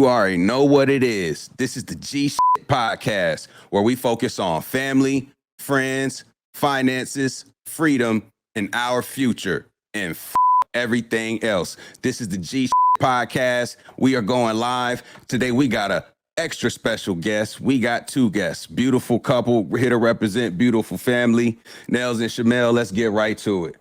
You already know what it is. This is the G Shit Podcast, where we focus on family, friends, finances, freedom, and our future, and everything else. This is the G Shit Podcast. We are going live. Today we got a extra special guest. We got two guests. Beautiful couple here to represent beautiful family. Neils and Shamelle, let's get right to it.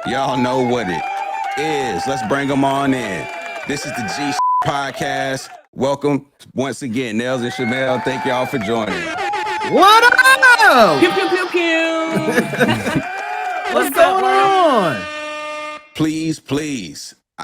Y'all know what it is. Let's bring them on in. This is the G Podcast. Welcome once again, Neils and Shamelle. Thank y'all for joining. What up? Pew, pew, pew, pew. What's going on? Please,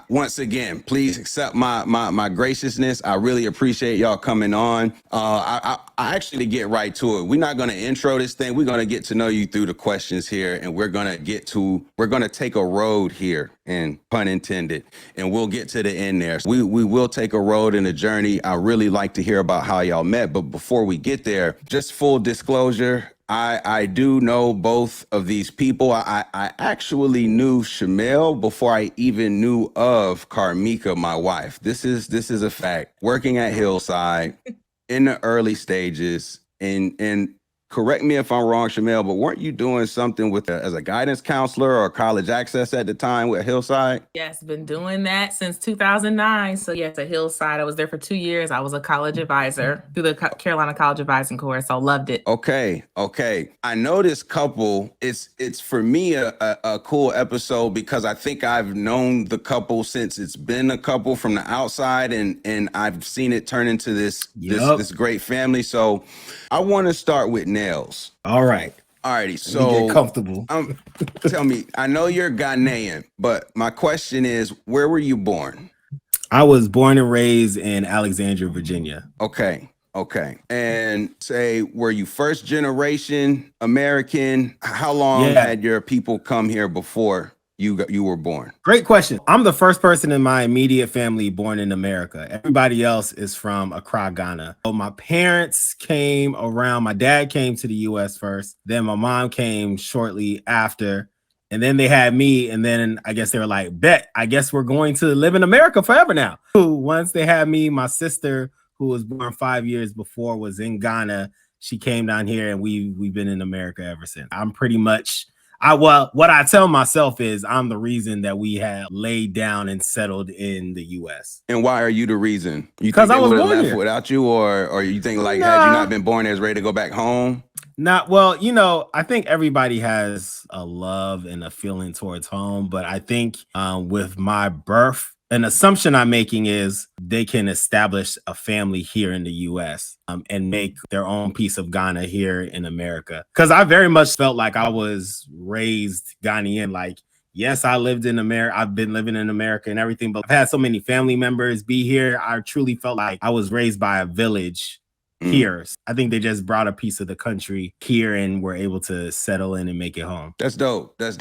once again, please accept my graciousness. I really appreciate y'all coming on. I actually get right to it. We're not going to intro this thing. We're going to get to know you through the questions here, and we're going to take a road here, and pun intended, and we'll get to the end there. We will take a road and a journey. I really like to hear about how y'all met, but before we get there, just full disclosure, I do know both of these people. I actually knew Shamelle before I even knew of Carmika, my wife. This is a fact. Working at Hillside in the early stages, and correct me if I'm wrong, Shamelle, but weren't you doing something with as a guidance counselor or college access at the time with Hillside? Yes, been doing that since 2009. So yes, at Hillside, I was there for 2 years. I was a college advisor through the Carolina College Advising course. So loved it. Okay. I know this couple. It's for me a cool episode because I think I've known the couple since it's been a couple from the outside, and I've seen it turn into this great family. So I want to start with Neils. All right. Alrighty, so get comfortable. Tell me, I know you're Ghanaian, but my question is, where were you born? I was born and raised in Alexandria, Virginia. Okay. And say, were you first generation American? How long had your people come here before you were born? Great question. I'm the first person in my immediate family born in America. Everybody else is from Accra, Ghana. So my parents came around. My dad came to the U.S. first. Then my mom came shortly after. And then they had me. And then I guess they were like, bet, I guess we're going to live in America forever now. Once they had me, my sister, who was born 5 years before, was in Ghana. She came down here, and we've been in America ever since. I'm pretty much... what I tell myself is I'm the reason that we have laid down and settled in the U.S. And why are you the reason? Because I was born left here without you, or you think like had you not been born there, is ready to go back home? I think everybody has a love and a feeling towards home, but I think with my birth, an assumption I'm making is they can establish a family here in the U.S. And make their own piece of Ghana here in America. Because I very much felt like I was raised Ghanaian. Like, yes, I lived in America. I've been living in America and everything, but I've had so many family members be here. I truly felt like I was raised by a village here. I think they just brought a piece of the country here and were able to settle in and make it home. That's dope. Is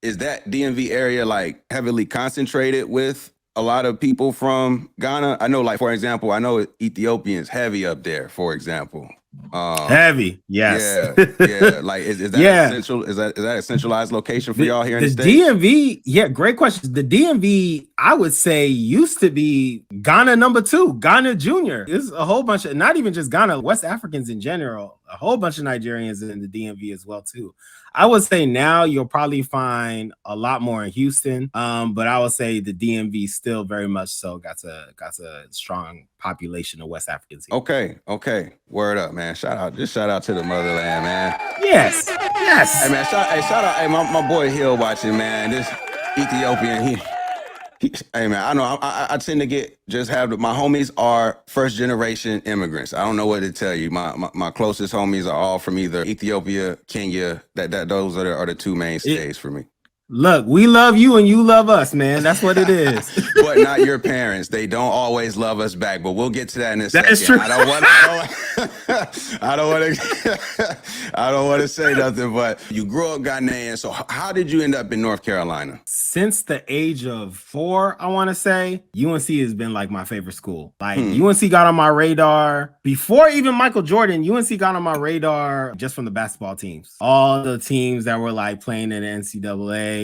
that DMV area like heavily concentrated with a lot of people from Ghana? I know, like, for example, I know Ethiopians heavy up there, for example. Heavy, yes. Yeah. Like, is that essential? Is that a centralized location for y'all here in the States? DMV, yeah, great question. The DMV, I would say, used to be Ghana number 2, Ghana Junior. There's a whole bunch of, not even just Ghana, West Africans in general, a whole bunch of Nigerians in the DMV as well, too. I would say now you'll probably find a lot more in Houston, but I would say the DMV still very much so got a strong population of West Africans here. Okay. Word up, man. Shout out to the motherland, man. Yes. Hey, man, shout out. Hey, my boy Hill watching, man. This Ethiopian, hey, man, I know I tend to my homies are first generation immigrants. I don't know what to tell you. My closest homies are all from either Ethiopia, Kenya. Those are the two mainstays for me. Look, we love you and you love us, man. That's what it is. But not your parents. They don't always love us back. But we'll get to that in a second. That is true. I don't want to say nothing. But you grew up Ghanaian. So how did you end up in North Carolina? Since the age of 4, I want to say, UNC has been like my favorite school. Like UNC got on my radar before even Michael Jordan. UNC got on my radar just from the basketball teams. All the teams that were like playing in the NCAA.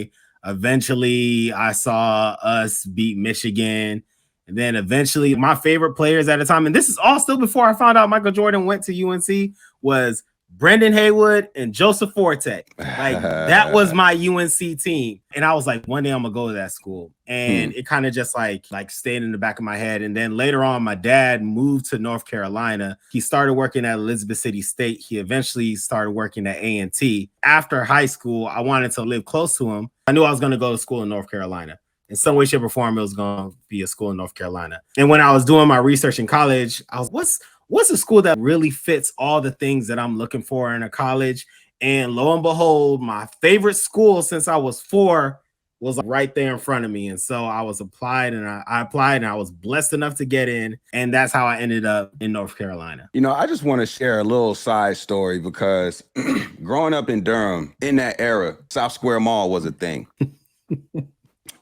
Eventually, I saw us beat Michigan. And then eventually, my favorite players at the time, and this is all still before I found out Michael Jordan went to UNC, was Brendan Haywood and Joseph Forte. Like, that was my UNC team. And I was like, one day I'm going to go to that school. And it kind of just like stayed in the back of my head. And then later on, my dad moved to North Carolina. He started working at Elizabeth City State. He eventually started working at A&T. After high school, I wanted to live close to him. I knew I was going to go to school in North Carolina. In some way, shape, or form, it was going to be a school in North Carolina. And when I was doing my research in college, I was, what's a school that really fits all the things that I'm looking for in a college? And lo and behold, my favorite school since I was 4 was right there in front of me. And so I applied and I was blessed enough to get in. And that's how I ended up in North Carolina. You know, I just want to share a little side story because growing up in Durham, in that era, South Square Mall was a thing.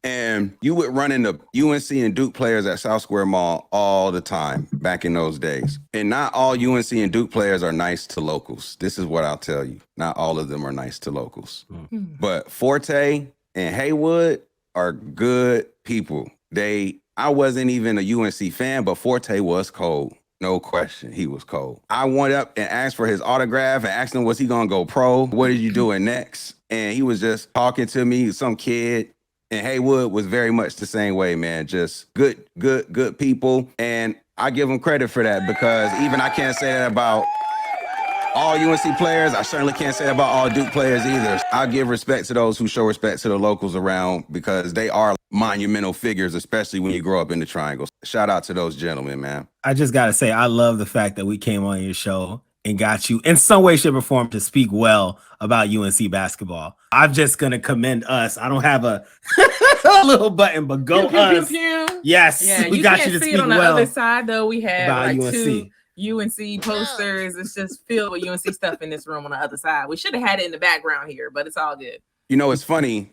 And you would run into UNC and Duke players at South Square Mall all the time back in those days. And not all UNC and Duke players are nice to locals. This is what I'll tell you. Not all of them are nice to locals. But Forte and Haywood are good people. I wasn't even a UNC fan, but Forte was cold. No question, he was cold. I went up and asked for his autograph and asked him, was he going to go pro? What are you doing next? And he was just talking to me, some kid. And Haywood was very much the same way, man. Just good people. And I give them credit for that because even I can't say that about all UNC players. I certainly can't say that about all Duke players either. I give respect to those who show respect to the locals around because they are monumental figures, especially when you grow up in the Triangle. Shout out to those gentlemen, man. I just got to say, I love the fact that we came on your show and got you in some way, shape, or form to speak well about UNC basketball. I'm just going to commend us. I don't have a little button, but go us. Yes, yeah, we got you to speak well. On the other side, though, we have like UNC. 2 UNC posters. It's just filled with UNC stuff in this room on the other side. We should have had it in the background here, but it's all good. You know, it's funny.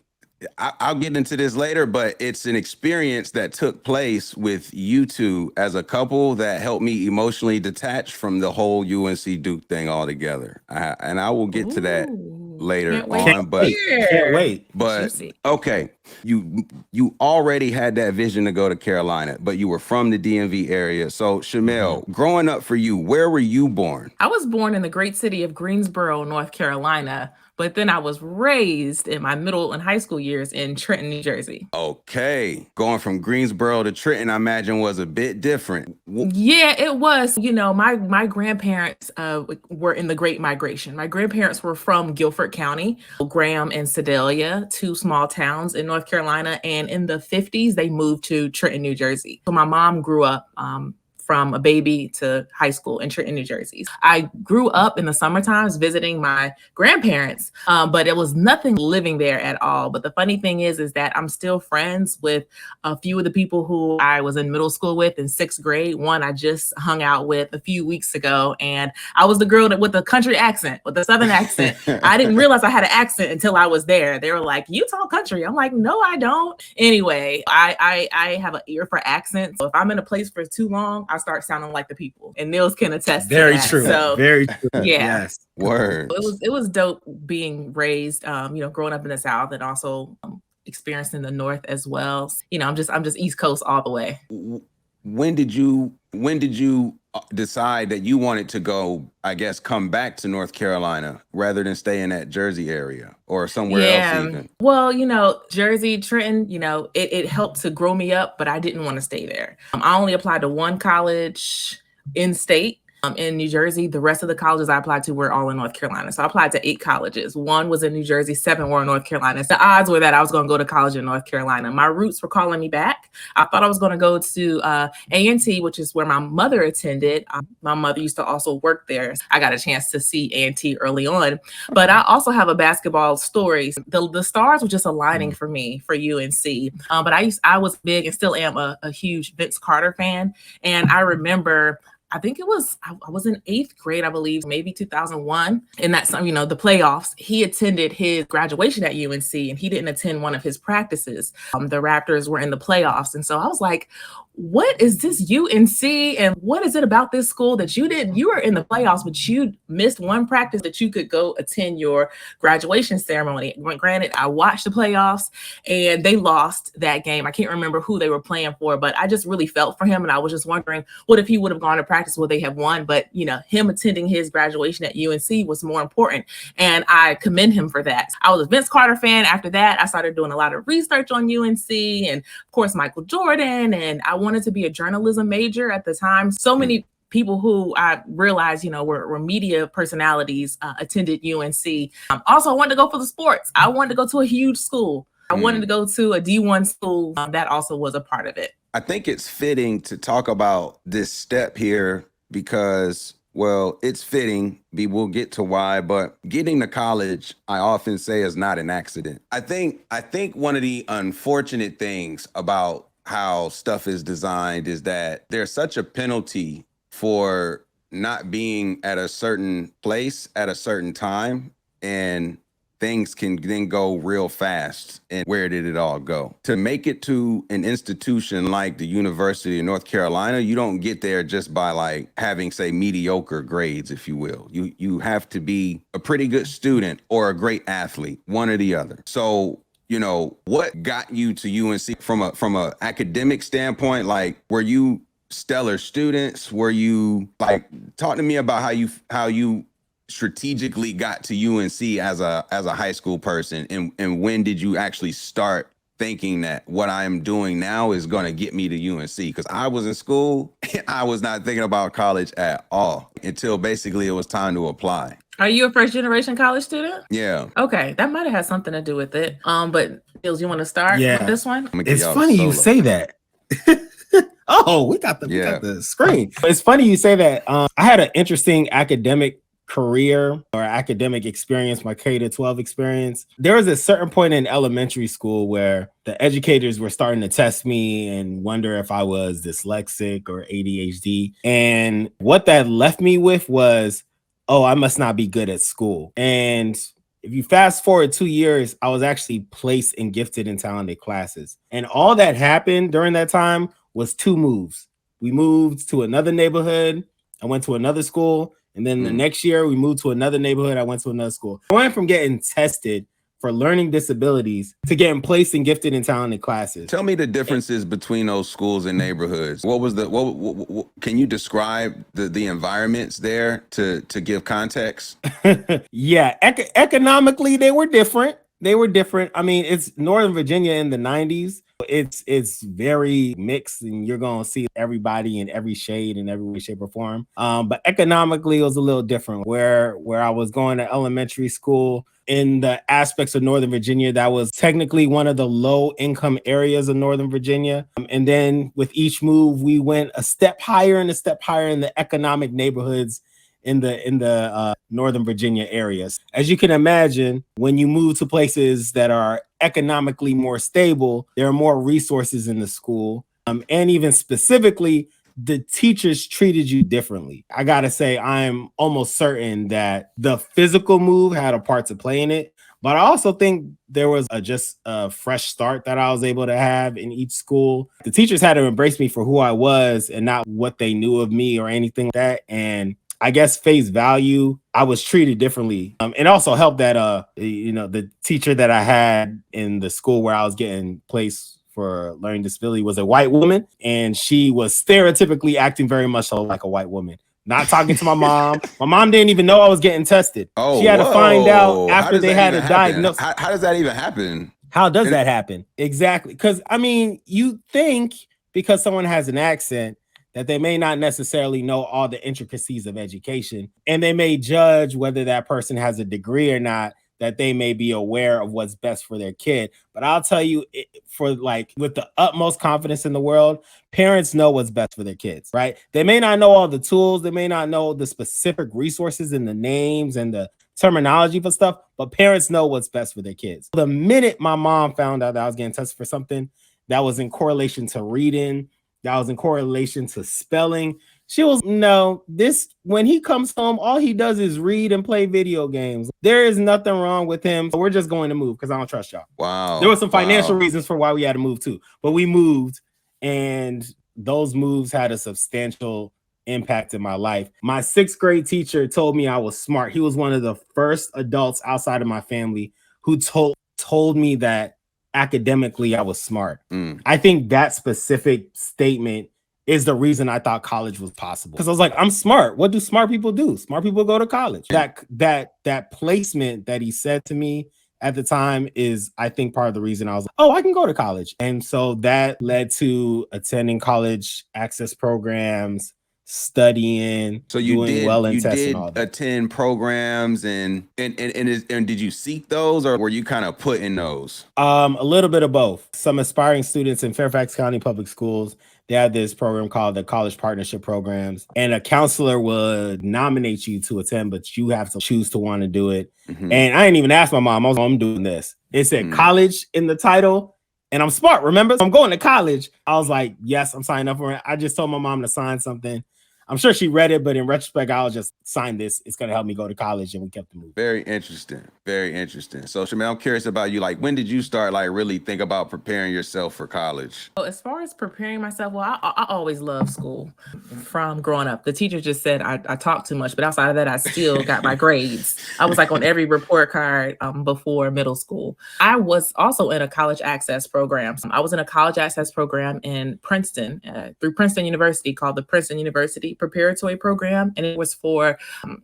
I'll get into this later, but it's an experience that took place with you two as a couple that helped me emotionally detach from the whole UNC Duke thing altogether. And I will get to that later on. But can't wait. But okay, you already had that vision to go to Carolina, but you were from the DMV area. So Shamelle, growing up for you, where were you born? I was born in the great city of Greensboro, North Carolina. But then I was raised in my middle and high school years in Trenton, New Jersey. Okay. Going from Greensboro to Trenton, I imagine, was a bit different. Yeah, it was. You know, my grandparents were in the Great Migration. My grandparents were from Guilford County, Graham and Sedalia, 2 small towns in North Carolina. And in the 50s, they moved to Trenton, New Jersey. So my mom grew up from a baby to high school in Trenton, New Jersey. I grew up in the summer times visiting my grandparents, but it was nothing living there at all. But the funny thing is that I'm still friends with a few of the people who I was in middle school with in 6th grade. One I just hung out with a few weeks ago, and I was the girl with the country accent, with the Southern accent. I didn't realize I had an accent until I was there. They were like, "You talk country." I'm like, "No, I don't." Anyway, I have an ear for accents. So if I'm in a place for too long, I start sounding like the people, and Neils can attest to that. Very true. So, very true. Yeah. Yes. Word. It was dope being raised, growing up in the South and also experiencing the North as well. You know, I'm just East Coast all the way. When did you decide that you wanted to go, I guess, come back to North Carolina rather than stay in that Jersey area or somewhere else even? Well, Jersey, Trenton, it helped to grow me up, but I didn't want to stay there. I only applied to one college in state. in New Jersey. The rest of the colleges I applied to were all in North Carolina. So I applied to 8 colleges. 1 was in New Jersey, 7 were in North Carolina. So the odds were that I was going to go to college in North Carolina. My roots were calling me back. I thought I was going to go to A&T, which is where my mother attended. My mother used to also work there. I got a chance to see A&T early on. But I also have a basketball story. The stars were just aligning for me for UNC. But I was big and still am a huge Vince Carter fan. And I remember, I think I was in 8th grade, I believe, maybe 2001. And that's, the playoffs. He attended his graduation at UNC and he didn't attend one of his practices. The Raptors were in the playoffs. And so I was like, what is this UNC? And what is it about this school that you were in the playoffs, but you missed one practice that you could go attend your graduation ceremony? Granted, I watched the playoffs and they lost that game. I can't remember who they were playing for, but I just really felt for him. And I was just wondering, what if he would have gone to practice? Would they have won? But, him attending his graduation at UNC was more important. And I commend him for that. I was a Vince Carter fan. After that, I started doing a lot of research on UNC and, of course, Michael Jordan. And I wanted to be a journalism major at the time. So many people who I realized, were media personalities attended UNC. Also, I wanted to go for the sports. I wanted to go to a huge school. I wanted to go to a D1 school. That also was a part of it. I think it's fitting to talk about this step here because, well, it's fitting. We'll get to why, but getting to college, I often say, is not an accident. I think one of the unfortunate things about how stuff is designed is that there's such a penalty for not being at a certain place at a certain time, and things can then go real fast. And where did it all go? To make it to an institution like the University of North Carolina, you don't get there just by having, say, mediocre grades, if you will. You have to be a pretty good student or a great athlete, one or the other. So, what got you to UNC from a academic standpoint? Were you stellar students? Were you talk to me about how you strategically got to UNC as a high school person, and when did you actually start thinking that what I am doing now is going to get me to UNC? Because I was in school, I was not thinking about college at all until basically it was time to apply. Are you a first generation college student? Yeah. Okay, that might have had something to do with it. But Neils, you want to start with this one? It's funny you say that. Oh, we got the screen. It's funny you say that. I had an interesting academic career or academic experience, my K-12 experience. There was a certain point in elementary school where the educators were starting to test me and wonder if I was dyslexic or ADHD. And what that left me with was, oh, I must not be good at school. And if you fast forward 2 years, I was actually placed in gifted and talented classes. And all that happened during that time was 2 moves. We moved to another neighborhood. I went to another school. And then the next year we moved to another neighborhood. I went to another school. I went from getting tested for learning disabilities to getting placed in gifted and talented classes. Tell me the differences between those schools and neighborhoods. What was what can you describe the environments there to give context? Yeah, economically they were different. I mean, it's Northern Virginia in the 90s. It's very mixed, and you're gonna see everybody in every shade in every way, shape, or form. But economically, it was a little different. Where I was going to elementary school in the aspects of Northern Virginia, that was technically one of the low income areas of Northern Virginia. And then with each move, we went a step higher and a step higher in the economic neighborhoods in the Northern Virginia areas. As you can imagine, when you move to places that are economically more stable, there are more resources in the school. And even specifically, the teachers treated you differently. I gotta say, I'm almost certain that the physical move had a part to play in it. But I also think there was just a fresh start that I was able to have in each school. The teachers had to embrace me for who I was and not what they knew of me or anything like that. And I guess face value, I was treated differently. It also helped that, the teacher that I had in the school where I was getting placed for learning disability was a white woman, and she was stereotypically acting very much so like a white woman. Not talking to my mom. My mom didn't even know I was getting tested. Oh, she had to find out after they had a diagnosis. How does that even happen? How does that happen? Exactly. Because, I mean, you think because someone has an accent that they may not necessarily know all the intricacies of education, and they may judge whether that person has a degree or not, that they may be aware of what's best for their kid. But I'll tell you, for like with the utmost confidence in the world, parents know what's best for their kids, right? They may not know all the tools, they may not know the specific resources and the names and the terminology for stuff, but parents know what's best for their kids. The minute my mom found out that I was getting tested for something that was in correlation to reading, that was in correlation to spelling, she was, no, this, when he comes home, all he does is read and play video games. There is nothing wrong with him. So we're just going to move because I don't trust y'all. Wow. There were some financial reasons for why we had to move too, but we moved, and those moves had a substantial impact in my life. My 6th grade teacher told me I was smart. He was one of the first adults outside of my family who told me that academically I was smart. I think that specific statement is the reason I thought college was possible. Because I was like, I'm smart. What do smart people do? Smart people go to college. That placement that he said to me at the time is, I think, part of the reason I was like, oh, I can go to college. And so that led to attending college access programs, studying, so you doing did well in you tests did and all that. attend programs and did you seek those, or were you kind of put in those? A little bit of both. Some aspiring students in Fairfax County Public Schools, they had this program called the College Partnership Programs, and a counselor would nominate you to attend, but you have to choose to want to do it. And I didn't even ask my mom. I was like, I'm doing this. It said college in the title, and I'm smart, remember? I'm going to college. I was like, yes, I'm signing up for it. I just told my mom to sign something. I'm sure she read it, but in retrospect, I'll just sign this. It's going to help me go to college, and we kept the move. Very interesting. Very interesting. So, Shamelle, I'm curious about you. Like, when did you start, like, really think about preparing yourself for college? So as far as preparing myself, well, I always loved school from growing up. The teacher just said I talked too much, but outside of that, I still got my grades. I was like on every report card before middle school. I was also in a college access program. I was in a college access program in Princeton through Princeton University called the Princeton University Preparatory Program, and it was for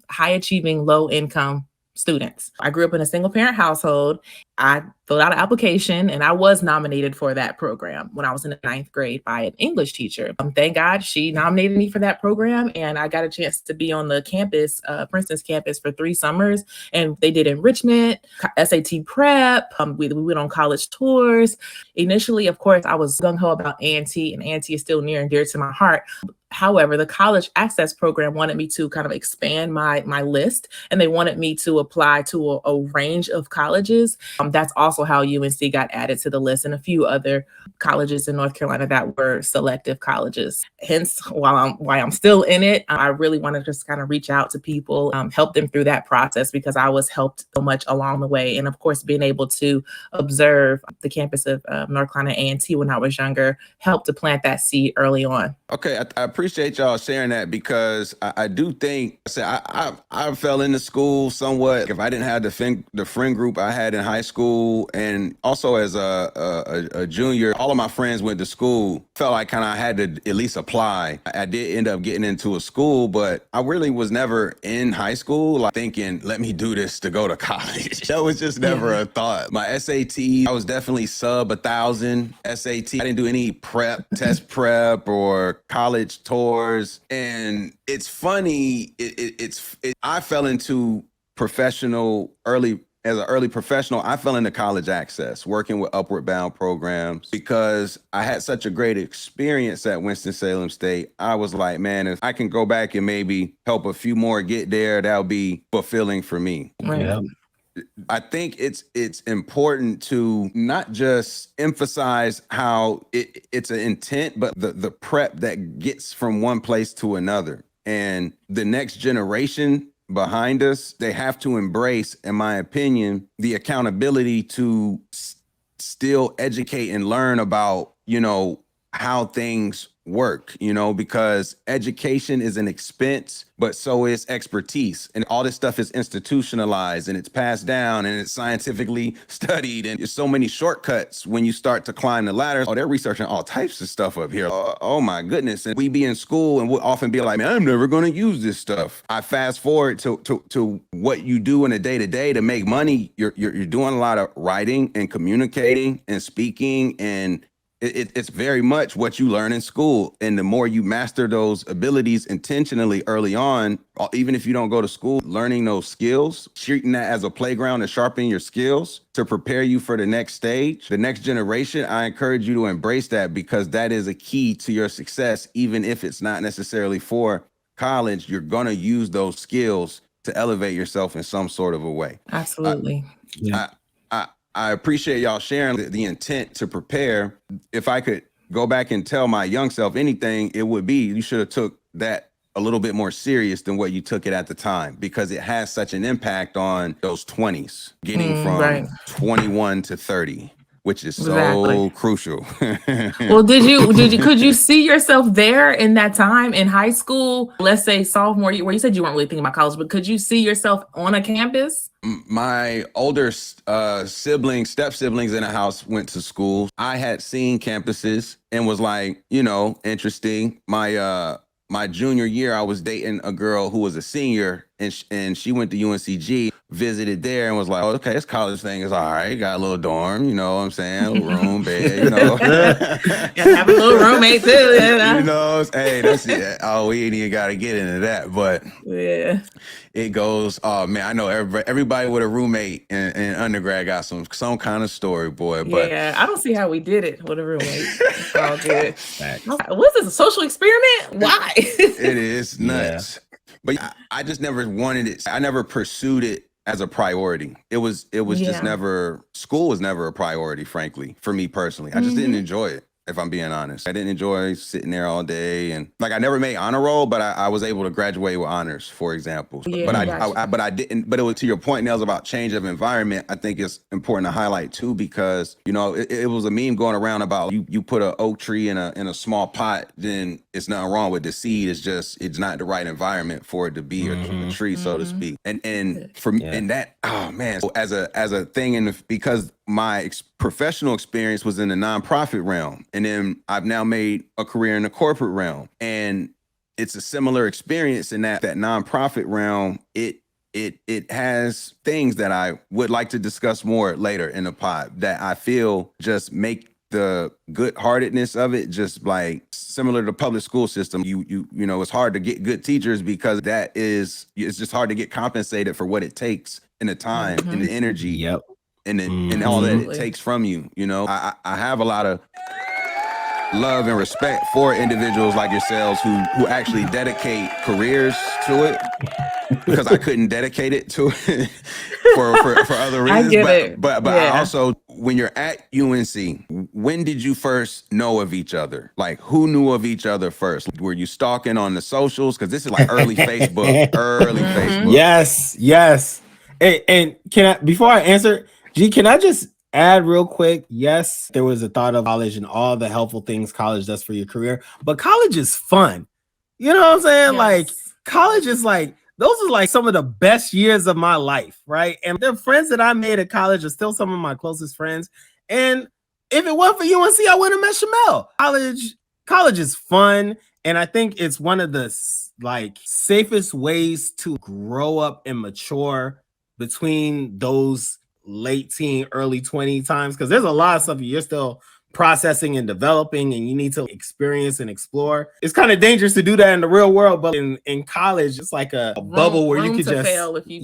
high achieving, low income students. I grew up in a single parent household. I filled out an application and I was nominated for that program when I was in the 9th grade by an English teacher. Thank God she nominated me for that program, and I got a chance to be on the campus, Princeton's campus, for 3 summers. And they did enrichment, SAT prep. We went on college tours. Initially, of course, I was gung-ho about A&T, and A&T is still near and dear to my heart. However, the college access program wanted me to kind of expand my list, and they wanted me to apply to a range of colleges. That's also how UNC got added to the list, and a few other colleges in North Carolina that were selective colleges. Hence, while I'm still in it, I really want to just kind of reach out to people, help them through that process, because I was helped so much along the way. And of course, being able to observe the campus of North Carolina A&T when I was younger helped to plant that seed early on. Okay, I appreciate y'all sharing that, because I do think, I fell into school somewhat. If I didn't have the friend group I had in high school, and also as a junior, all of my friends went to school. Felt like kind of had to at least apply. I did end up getting into a school, but I really was never in high school like thinking, let me do this to go to college. That was just never a thought. My SAT, I was definitely sub 1,000 SAT. I didn't do any test prep or college tours. And it's funny, I fell into as an early professional, I fell into college access, working with Upward Bound programs, because I had such a great experience at Winston-Salem State. I was like, man, if I can go back and maybe help a few more get there, that'll be fulfilling for me. Right. Yeah. I think it's important to not just emphasize how it's an intent, but the prep that gets from one place to another. And the next generation behind us, they have to embrace, in my opinion, the accountability to still educate and learn about, how things work, because education is an expense, but so is expertise. And all this stuff is institutionalized, and it's passed down, and it's scientifically studied. And there's so many shortcuts when you start to climb the ladder. Oh, they're researching all types of stuff up here. Oh my goodness. And we be in school and we'll often be like, man, I'm never going to use this stuff. I fast forward to what you do in a day-to-day to make money. You're doing a lot of writing and communicating and speaking and it's very much what you learn in school. And the more you master those abilities intentionally early on, even if you don't go to school, learning those skills, treating that as a playground and sharpening your skills to prepare you for the next stage, the next generation, I encourage you to embrace that, because that is a key to your success. Even if it's not necessarily for college, you're going to use those skills to elevate yourself in some sort of a way. Absolutely. I appreciate y'all sharing the intent to prepare. If I could go back and tell my young self anything, it would be you should have took that a little bit more serious than what you took it at the time, because it has such an impact on those 20s, getting from 21 to 30. Which is so crucial. Well, could you see yourself there in that time in high school, let's say sophomore year, where you said you weren't really thinking about college, but could you see yourself on a campus? My older step siblings in the house went to school. I had seen campuses and was like, interesting. My junior year, I was dating a girl who was a senior, and she went to UNCG, visited there, and was like, oh, okay, this college thing is all right. Got a little dorm, you know what I'm saying? A little room, bed, Gotta have a little roommate too. Hey, that's it. Oh, we ain't even got to get into that, but yeah, it goes. Oh man, I know everybody with a roommate in undergrad got some kind of story, boy. But yeah, I don't see how we did it with a roommate. It's all good. What's this, a social experiment? Why? It is nuts. But I just never wanted it. I never pursued it as a priority. It was just never, school was never a priority, frankly, for me personally. I just didn't enjoy it, if I'm being honest. I didn't enjoy sitting there all day, and like I never made honor roll, but I was able to graduate with honors, for example. But I didn't. But it was, to your point, Nels, about change of environment. I think it's important to highlight too, because it was a meme going around about you put an oak tree in a small pot, then it's nothing wrong with the seed. It's just it's not the right environment for it to be a tree, so to speak. And for me, and that, oh man, so as a thing, because my professional experience was in the nonprofit realm, and then I've now made a career in the corporate realm, and it's a similar experience in that nonprofit realm. It has things that I would like to discuss more later in the pod that I feel just make the good-heartedness of it just like similar to the public school system. It's hard to get good teachers because it's just hard to get compensated for what it takes and the time and the energy. And all that it takes from you. I have a lot of love and respect for individuals like yourselves who actually dedicate careers to it, because I couldn't dedicate it to it for other reasons. I get it. But I also, when you're at UNC, when did you first know of each other? Like, who knew of each other first? Were you stalking on the socials? Because this is like early Facebook. Yes. And can I, before I answer, G, can I just add real quick? Yes, there was a thought of college and all the helpful things college does for your career, but college is fun. You know what I'm saying? Yes. Like, college is like, those are like some of the best years of my life, right? And the friends that I made at college are still some of my closest friends. And if it wasn't for UNC, I wouldn't have met Shamelle. College is fun. And I think it's one of the safest ways to grow up and mature between those late teen, early 20 times, because there's a lot of stuff you're still processing and developing, and you need to experience and explore. It's kind of dangerous to do that in the real world, but in college, it's like a bubble where you could just fail if you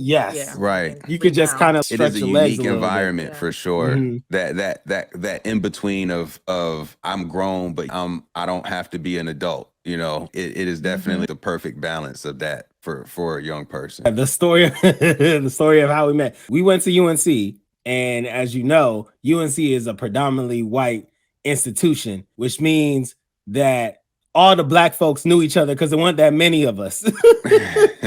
right. You could just kind of stretch your legs. It is a unique environment for sure. That in between of I'm grown, but I don't have to be an adult. It is definitely the perfect balance of that for a young person. The story of how we met. We went to UNC, and as you know, UNC is a predominantly white institution, which means that all the black folks knew each other because there weren't that many of us.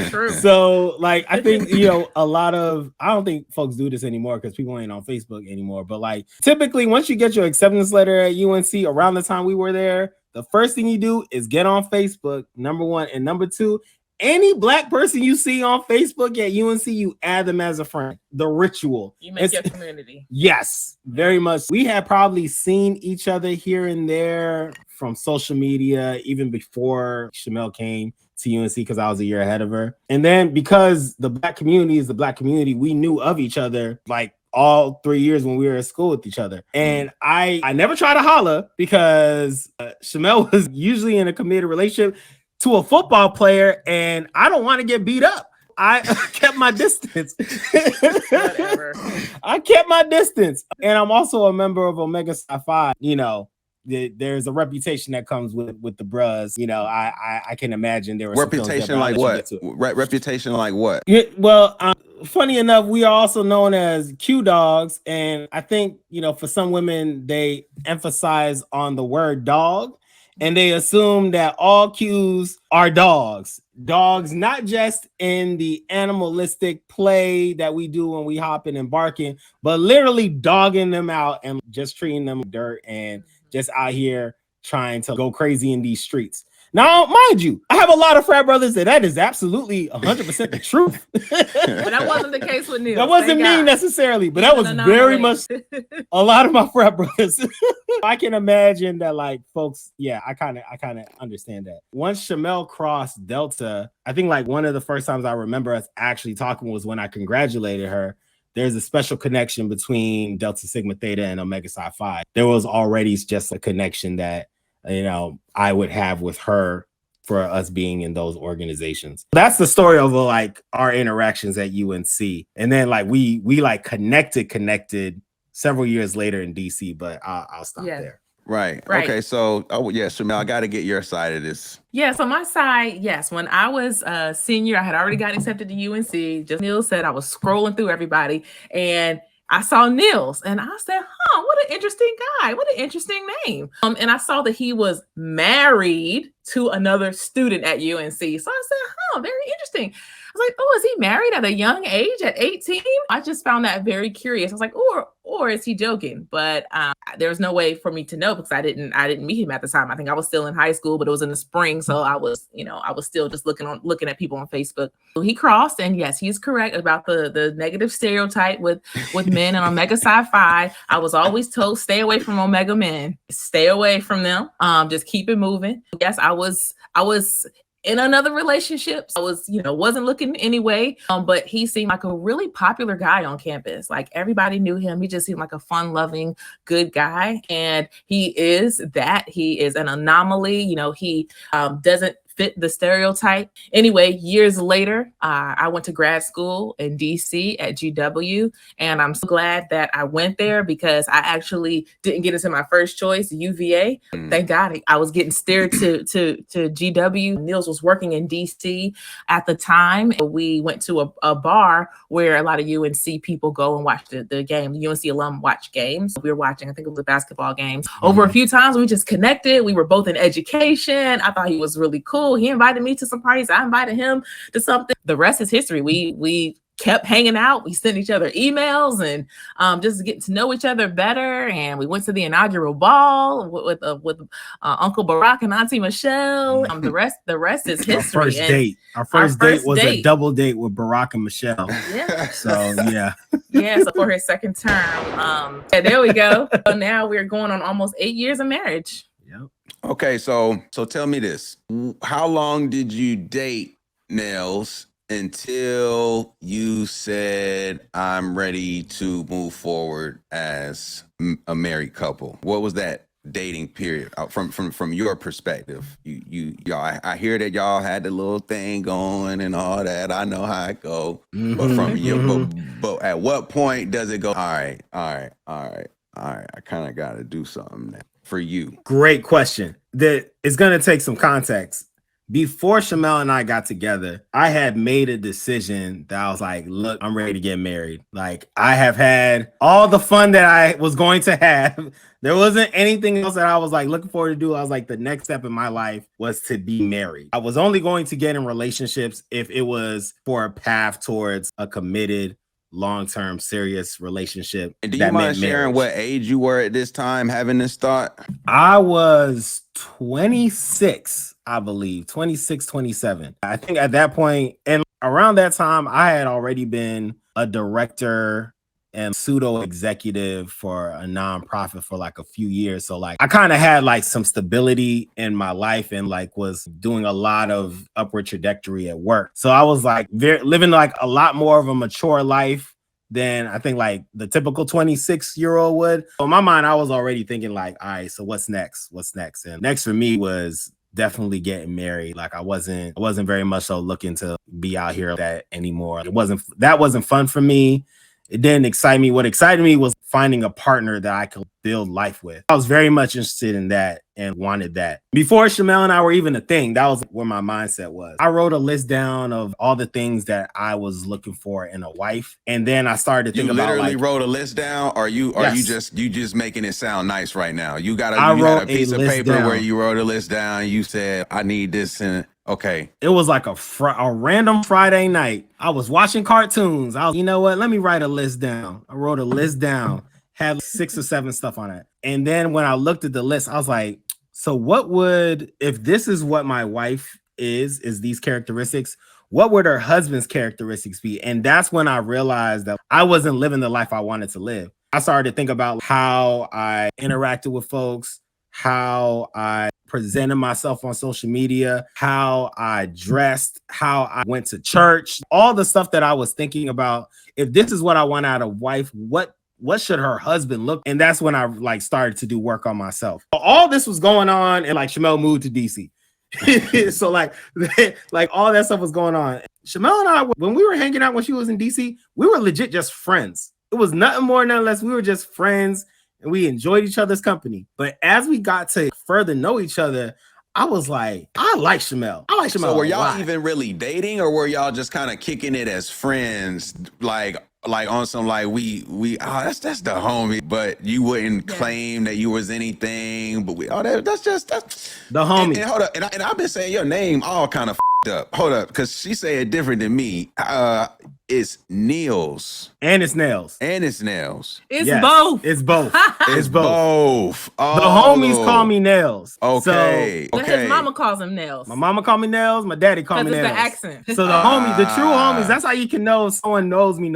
True. So, like, I think, a lot of, I don't think folks do this anymore because people ain't on Facebook anymore. But like, typically, once you get your acceptance letter at UNC around the time we were there, the first thing you do is get on Facebook, number one. And number two, any black person you see on Facebook at UNC, you add them as a friend. The ritual. You make your community. Yes, very much. We had probably seen each other here and there from social media, even before Shamelle came to UNC, because I was a year ahead of her. And then because the black community is the black community, we knew of each other like all 3 years when we were at school with each other. And I never tried to holler because Shamelle was usually in a committed relationship to a football player, and I don't want to get beat up. I kept my distance. Whatever. I kept my distance. And I'm also a member of Omega Psi Phi. You know, there's a reputation that comes with the bros. You know, I can imagine there was reputation like what? Reputation like what? Yeah, well, funny enough, we are also known as Q dogs, and I think, you know, for some women they emphasize on the word dog, and they assume that all Qs are dogs. Dogs, not just in the animalistic play that we do when we hopping and barking, but literally dogging them out and just treating them like dirt and just out here trying to go crazy in these streets. Now, mind you, I have a lot of frat brothers that is absolutely 100% the truth. But that wasn't the case with Neils. That wasn't me necessarily, but that was very much a lot of my frat brothers. I can imagine that, like, folks, yeah, I kind of understand that. Once Shamelle crossed Delta, I think like one of the first times I remember us actually talking was when I congratulated her. There's a special connection between Delta Sigma Theta and Omega Psi Phi. There was already just a connection that, you know, I would have with her for us being in those organizations. That's the story of like our interactions at UNC. And then like we like connected several years later in DC, but I'll stop there. Right. Okay. So, Shamelle, I got to get your side of this. Yeah. So my side, yes. When I was a senior, I had already gotten accepted to UNC. Just Neils said, I was scrolling through everybody and I saw Neils and I said, what an interesting guy. What an interesting name. And I saw that he was married to another student at UNC. So I said, very interesting. I was like, is he married at a young age at 18? I just found that very curious. I was like, or is he joking? But there was no way for me to know because I didn't meet him at the time. I think I was still in high school, but it was in the spring. So I was still just looking at people on Facebook. So he crossed, and yes, he's correct about the negative stereotype with men and Omega Psi Phi. I was always told, stay away from Omega men. Stay away from them. Just keep it moving. Yes, I was in another relationship. I was, wasn't looking anyway, but he seemed like a really popular guy on campus. Like everybody knew him. He just seemed like a fun loving, good guy. And he is that. He is an anomaly. He doesn't fit the stereotype. Anyway, years later, I went to grad school in DC at GW, and I'm so glad that I went there because I actually didn't get into my first choice, UVA. Thank God I was getting steered to GW. Neils was working in DC at the time. We went to a bar where a lot of UNC people go and watch the game. UNC alum watch games. We were watching, I think it was a basketball game. Over a few times, we just connected. We were both in education. I thought he was really cool. He invited me to some parties. I invited him to something. The rest is history. We kept hanging out. We sent each other emails and just getting to know each other better. And we went to the inaugural ball with Uncle Barack and Auntie Michelle. The rest is history. Our first date was a double date with Barack and Michelle. Yeah. So yeah. Yeah. So for his second term. There we go. So now we're going on almost 8 years of marriage. Yep. Okay, so tell me this. How long did you date Neils until you said, I'm ready to move forward as a married couple? What was that dating period from your perspective? Y'all, I hear that y'all had the little thing going and all that. I know how it go. But from you, but at what point does it go, all right, I kind of got to do something now? For you? Great question. That is going to take some context. Before Shamelle and I got together, I had made a decision that I was like, look, I'm ready to get married. Like, I have had all the fun that I was going to have. There wasn't anything else that I was like looking forward to do. I was like, the next step in my life was to be married. I was only going to get in relationships if it was for a path towards a committed, long-term serious relationship. And do you mind sharing what age you were at this time having this thought? I was 26, I believe, 26, 27. I think at that point, and around that time, I had already been a director and pseudo executive for a nonprofit for like a few years. So like I kind of had like some stability in my life and like was doing a lot of upward trajectory at work. So I was like living like a lot more of a mature life than I think like the typical 26-year-old would. So in my mind, I was already thinking like, all right, so what's next? What's next? And next for me was definitely getting married. Like I wasn't very much so looking to be out here that anymore. That wasn't fun for me. It didn't excite me. What excited me was finding a partner that I could build life with. I was very much interested in that and wanted that. Before Shamelle and I were even a thing, that was where my mindset was. I wrote a list down of all the things that I was looking for in a wife. And then I started to think about, you literally wrote a list down, or you just making it sound nice right now? You had a piece of paper where you wrote a list down. You said, I need this. And okay. It was like a random Friday night. I was watching cartoons. You know what? Let me write a list down. I wrote a list down, had 6 or 7 stuff on it. And then when I looked at the list, I was like, so if this is what my wife is these characteristics, what would her husband's characteristics be? And that's when I realized that I wasn't living the life I wanted to live. I started to think about how I interacted with folks, how I presented myself on social media, how I dressed, how I went to church, all the stuff that I was thinking about. If this is what I want out of wife, what should her husband look? And that's when I like started to do work on myself. All this was going on, and like Shamelle moved to DC. So like all that stuff was going on. Shamelle and I, when we were hanging out when she was in DC, we were legit just friends. It was nothing more, nothing less. We were just friends. And we enjoyed each other's company. But as we got to further know each other, I was like, I like Shamelle. So were y'all even really dating, or were y'all just kind of kicking it as friends? Like on some like that's the homie, but you wouldn't claim that you was anything. But that's the homie. And hold up, and I've been saying your name all kind of up. Hold up, because she said it different than me. It's Neils. And it's Nails. It's yes, both. It's both. It's both. Oh. The homies call me Nails. Okay. So his mama calls him Nails. My mama called me Nails. My daddy called me Nails. The accent. So the homie, the true homies, that's how you can know if someone knows me.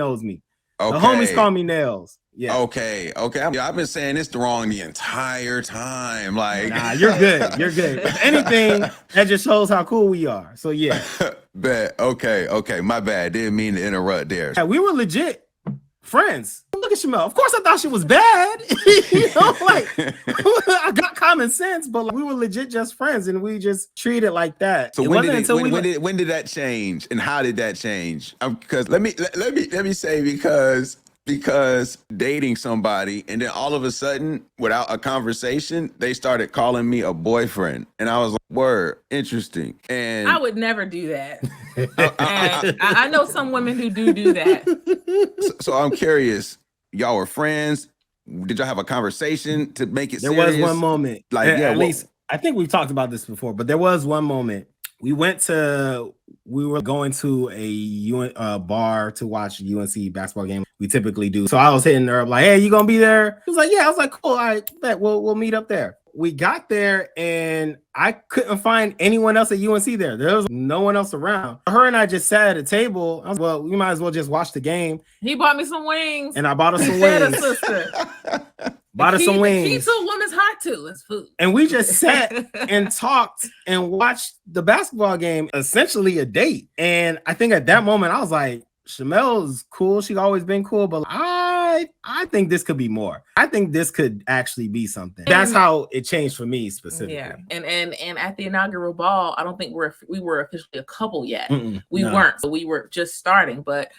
Okay. The homies call me Nails. Yeah. Okay. I've been saying this wrong the entire time. Like, nah, you're good. If anything, that just shows how cool we are. So yeah. Bet. Okay. My bad. Didn't mean to interrupt there. Yeah, we were legit friends. Look at Shamelle. Of course, I thought she was bad. I got common sense, but we were legit just friends, and we just treated like that. So when did that change, and how did that change? Because let me say because dating somebody, and then all of a sudden, without a conversation, they started calling me a boyfriend, and I was like, "Word, interesting." And I would never do that. I know some women who do that. So I'm curious, y'all were friends? Did y'all have a conversation to make it? There was one moment, like at least I think we've talked about this before, but there was one moment. We were going to a bar to watch a UNC basketball game. We typically do. So I was hitting her up like, "Hey, you gonna be there?" She was like, "Yeah." I was like, "Cool, all right, bet we'll meet up there." We got there and I couldn't find anyone else at UNC there. There was no one else around. Her and I just sat at a table. I was, well, we might as well just watch the game. He bought me some wings. And I bought her some wings. Bought her some wings. The key to a woman's heart too is food. And we just sat and talked and watched the basketball game, essentially a date. And I think at that moment I was like, Shamelle is cool. She's always been cool, but I think this could be more. I think this could actually be something. That's how it changed for me specifically. Yeah, and at the inaugural ball, I don't think we were officially a couple yet. We weren't. So we were just starting, but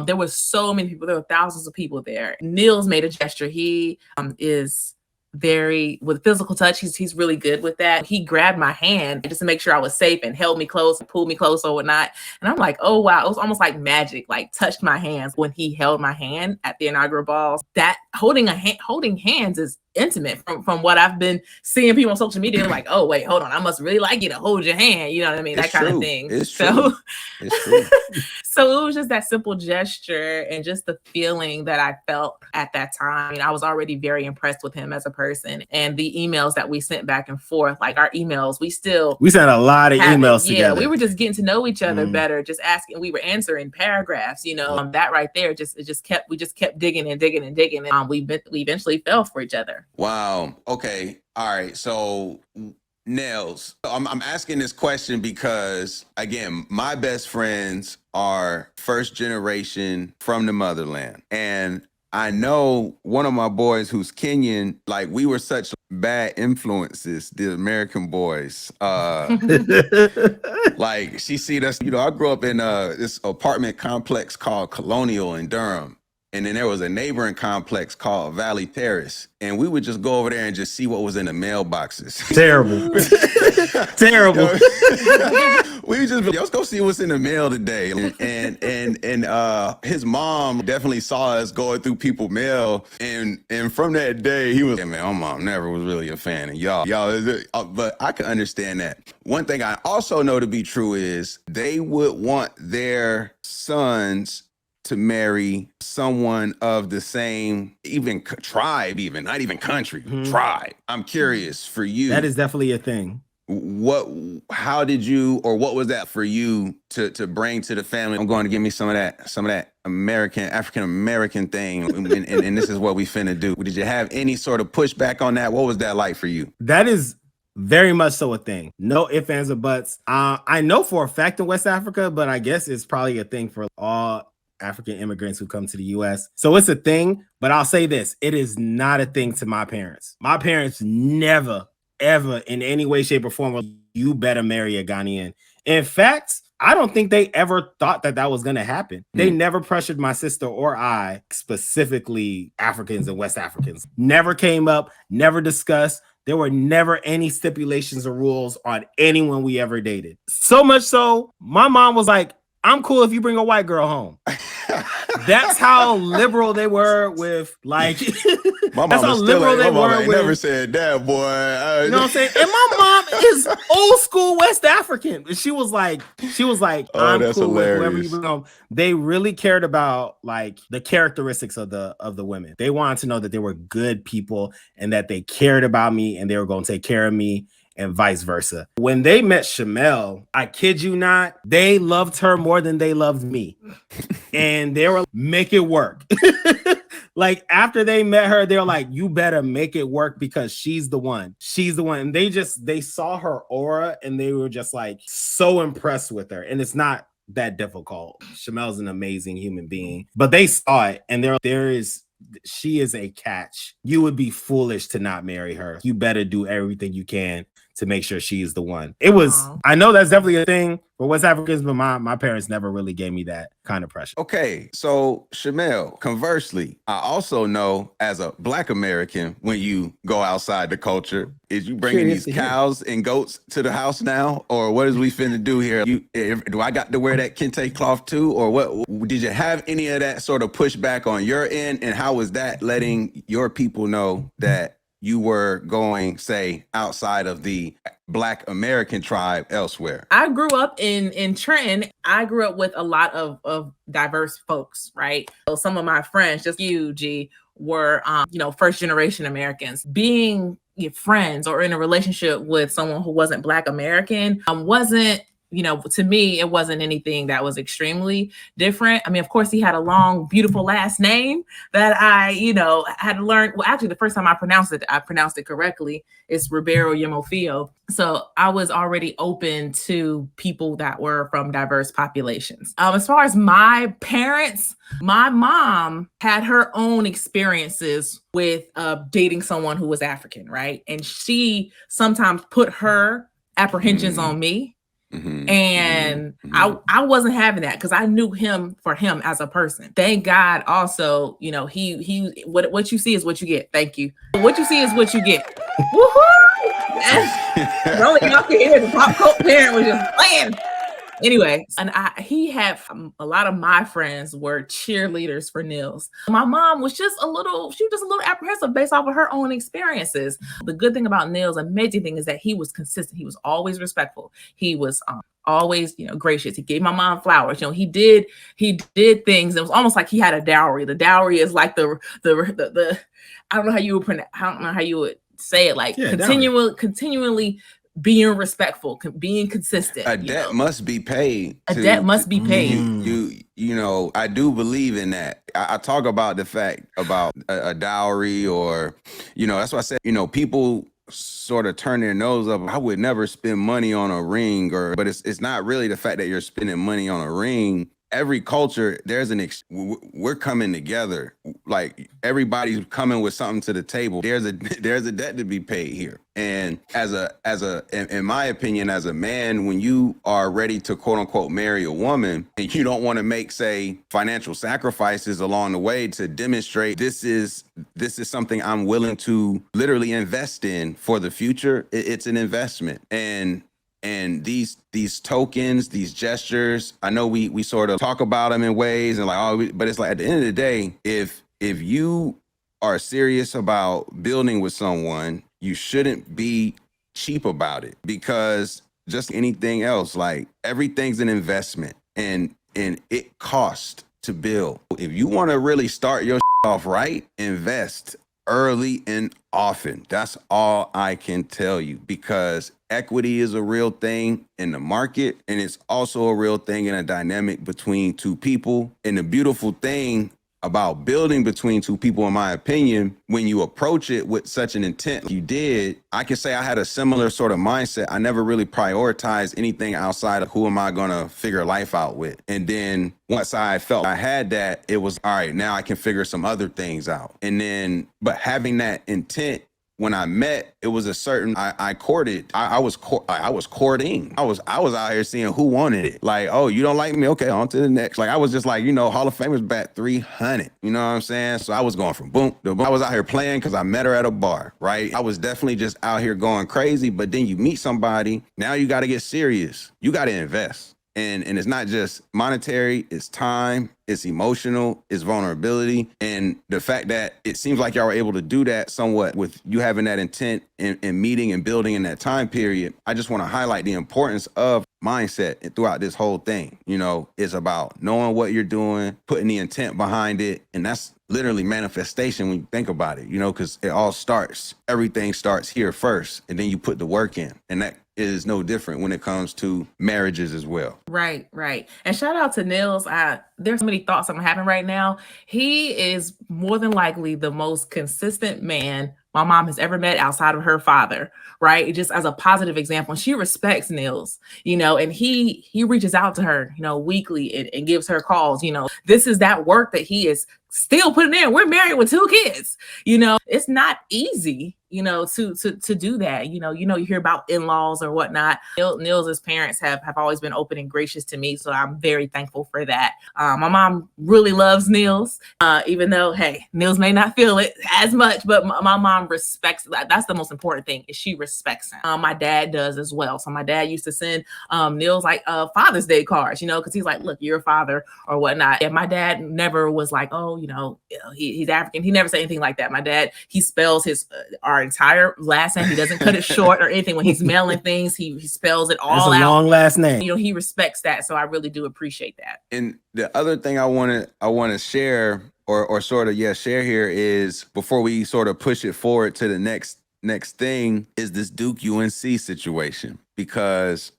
there was so many people. There were thousands of people there. Neils made a gesture. He is very with physical touch. He's really good with that. He grabbed my hand just to make sure I was safe and held me close and pulled me close or whatnot. And I'm like, oh wow, it was almost like magic. Like touched my hands when he held my hand at the inaugural balls. That holding hands is intimate from what I've been seeing people on social media. Like, oh wait, hold on, I must really like you to hold your hand. You know what I mean? That kind of thing. It's true. So it was just that simple gesture and just the feeling that I felt at that time. I mean, I was already very impressed with him as a person, and the emails that we sent back and forth, like our emails, we sent a lot of emails together. Yeah, we were just getting to know each other better, just asking. We were answering paragraphs, that right there. We just kept digging and digging and digging, and we eventually fell for each other. Wow. Okay. All right. So Nails. I'm asking this question because, again, my best friends are first generation from the motherland. And I know one of my boys who's Kenyan, like we were such bad influences, the American boys. Like she seen us, I grew up in this apartment complex called Colonial in Durham. And then there was a neighboring complex called Valley Terrace. And we would just go over there and just see what was in the mailboxes. Terrible. Terrible. We would just, let's go see what's in the mail today. And his mom definitely saw us going through people's mail. And from that day, he was, man, my mom never was really a fan of y'all. But I can understand that. One thing I also know to be true is they would want their sons to marry someone of the same, even tribe, even not even country, tribe. I'm curious for you. That is definitely a thing. How did you, or what was that for you to bring to the family? I'm going to give me some of that African American thing, and this is what we finna do. Did you have any sort of pushback on that? What was that like for you? That is very much so a thing. No ifs, ands, or buts. I know for a fact in West Africa, but I guess it's probably a thing for all African immigrants who come to the U.S. So it's a thing, but I'll say this. It is not a thing to my parents. My parents never, ever in any way, shape, or form were, you better marry a Ghanaian. In fact, I don't think they ever thought that was going to happen. They never pressured my sister or I, specifically Africans and West Africans. Never came up, never discussed. There were never any stipulations or rules on anyone we ever dated. So much so, my mom was like, I'm cool if you bring a white girl home. That's how liberal they were with, like, my mom never said that, boy. You know what I'm saying? And my mom is old school West African. She was like, I'm cool with whoever you bring home. They really cared about like the characteristics of the women. They wanted to know that they were good people and that they cared about me and they were going to take care of me, and vice versa. When they met Shamelle, I kid you not, they loved her more than they loved me. And they were make it work. Like after they met her, they were like, you better make it work because she's the one. She's the one. And they saw her aura and they were just like so impressed with her. And it's not that difficult. Shamel's an amazing human being, but they saw it and she is a catch. You would be foolish to not marry her. You better do everything you can to make sure she is the one. It was, I know that's definitely a thing for West Africans, but my parents never really gave me that kind of pressure. Okay, so Shamelle, conversely, I also know as a Black American, when you go outside the culture, is you bringing these cows and goats to the house now? Or what is we finna do here? Do I got to wear that kente cloth too? Or what? Did you have any of that sort of pushback on your end? And how was that letting your people know that you were going, say, outside of the Black American tribe elsewhere? I grew up in Trenton. I grew up with a lot of diverse folks, right? So some of my friends, just you, G, were, first generation Americans. Being friends or in a relationship with someone who wasn't Black American wasn't, to me, it wasn't anything that was extremely different. I mean, of course, he had a long, beautiful last name that I, had to learn. Well, actually, the first time I pronounced it correctly. It's Ribeiro Yemofio. So I was already open to people that were from diverse populations. As far as my parents, my mom had her own experiences with dating someone who was African, right? And she sometimes put her apprehensions on me. Mm-hmm. And mm-hmm. I wasn't having that because I knew him for him as a person. Thank God also, he what you see is what you get. Thank you. What you see is what you get. Woohoo! Only y'all can hear the pop cult parent was just playing. Anyway, and he had a lot of my friends were cheerleaders for Neils. My mom was just a little apprehensive based off of her own experiences. The good thing about Neils, amazing thing, is that he was consistent. He was always respectful. He was always, gracious. He gave my mom flowers. He did things. It was almost like he had a dowry. The dowry is like the I don't know how you would pronounce. I don't know how you would say it. Like continually being respectful, being consistent. A debt must be paid. Debt must be paid. I do believe in that. I talk about the fact about a dowry, or, that's why I said, people sort of turn their nose up. I would never spend money on a ring, but it's not really the fact that you're spending money on a ring. Every culture, we're coming together. Like everybody's coming with something to the table. There's a debt to be paid here. And in my opinion, as a man, when you are ready to quote unquote marry a woman and you don't want to make, say, financial sacrifices along the way to demonstrate this is something I'm willing to literally invest in for the future, it's an investment. And these tokens, these gestures, I know we sort of talk about them in ways and but it's like at the end of the day, if you are serious about building with someone, you shouldn't be cheap about it, because just anything else, like everything's an investment and it costs to build. If you want to really start your off right, invest early and often. That's all I can tell you, because equity is a real thing in the market, and it's also a real thing in a dynamic between two people. And the beautiful thing about building between two people, in my opinion, when you approach it with such an intent you did, I can say I had a similar sort of mindset. I never really prioritized anything outside of who am I going to figure life out with. And then once I felt I had that, it was all right, now I can figure some other things out. And then, but having that intent, when I met, it was a certain, I courted, I was courting. I was out here seeing who wanted it. Like, oh, you don't like me? Okay, on to the next. Like, I was just like, Hall of Famers bat 300. You know what I'm saying? So I was going from boom to boom. I was out here playing because I met her at a bar, right? I was definitely just out here going crazy. But then you meet somebody, now you got to get serious. You got to invest. And it's not just monetary, it's time, it's emotional, it's vulnerability. And the fact that it seems like y'all were able to do that somewhat with you having that intent and meeting and building in that time period. I just want to highlight the importance of mindset throughout this whole thing. It's about knowing what you're doing, putting the intent behind it. And that's literally manifestation when you think about it, because everything starts here first, and then you put the work in. And that is no different when it comes to marriages as well. Right. And shout out to Neils. There's so many thoughts I'm having right now. He is more than likely the most consistent man my mom has ever met outside of her father, right? Just as a positive example. And she respects Neils, and he reaches out to her, weekly and gives her calls. This is that work that he is still putting in. We're married with 2 kids. It's not easy, to do that. You hear about in-laws or whatnot. Neil's parents have always been open and gracious to me, so I'm very thankful for that. My mom really loves Neils, even though, hey, Neils may not feel it as much, but my mom respects that. That's the most important thing, is she respects him. My dad does as well. So my dad used to send Neils like Father's Day cards, because he's like, look, you're a father or whatnot. And my dad never was like, oh, he's African. He never said anything like that. My dad, he spells our entire last name. He doesn't cut it short or anything. When he's mailing things, he spells it all out. That's a long last name. He respects that. So I really do appreciate that. And the other thing I want to share or sort of share here is, before we sort of push it forward to the next thing, is this Duke UNC situation. Because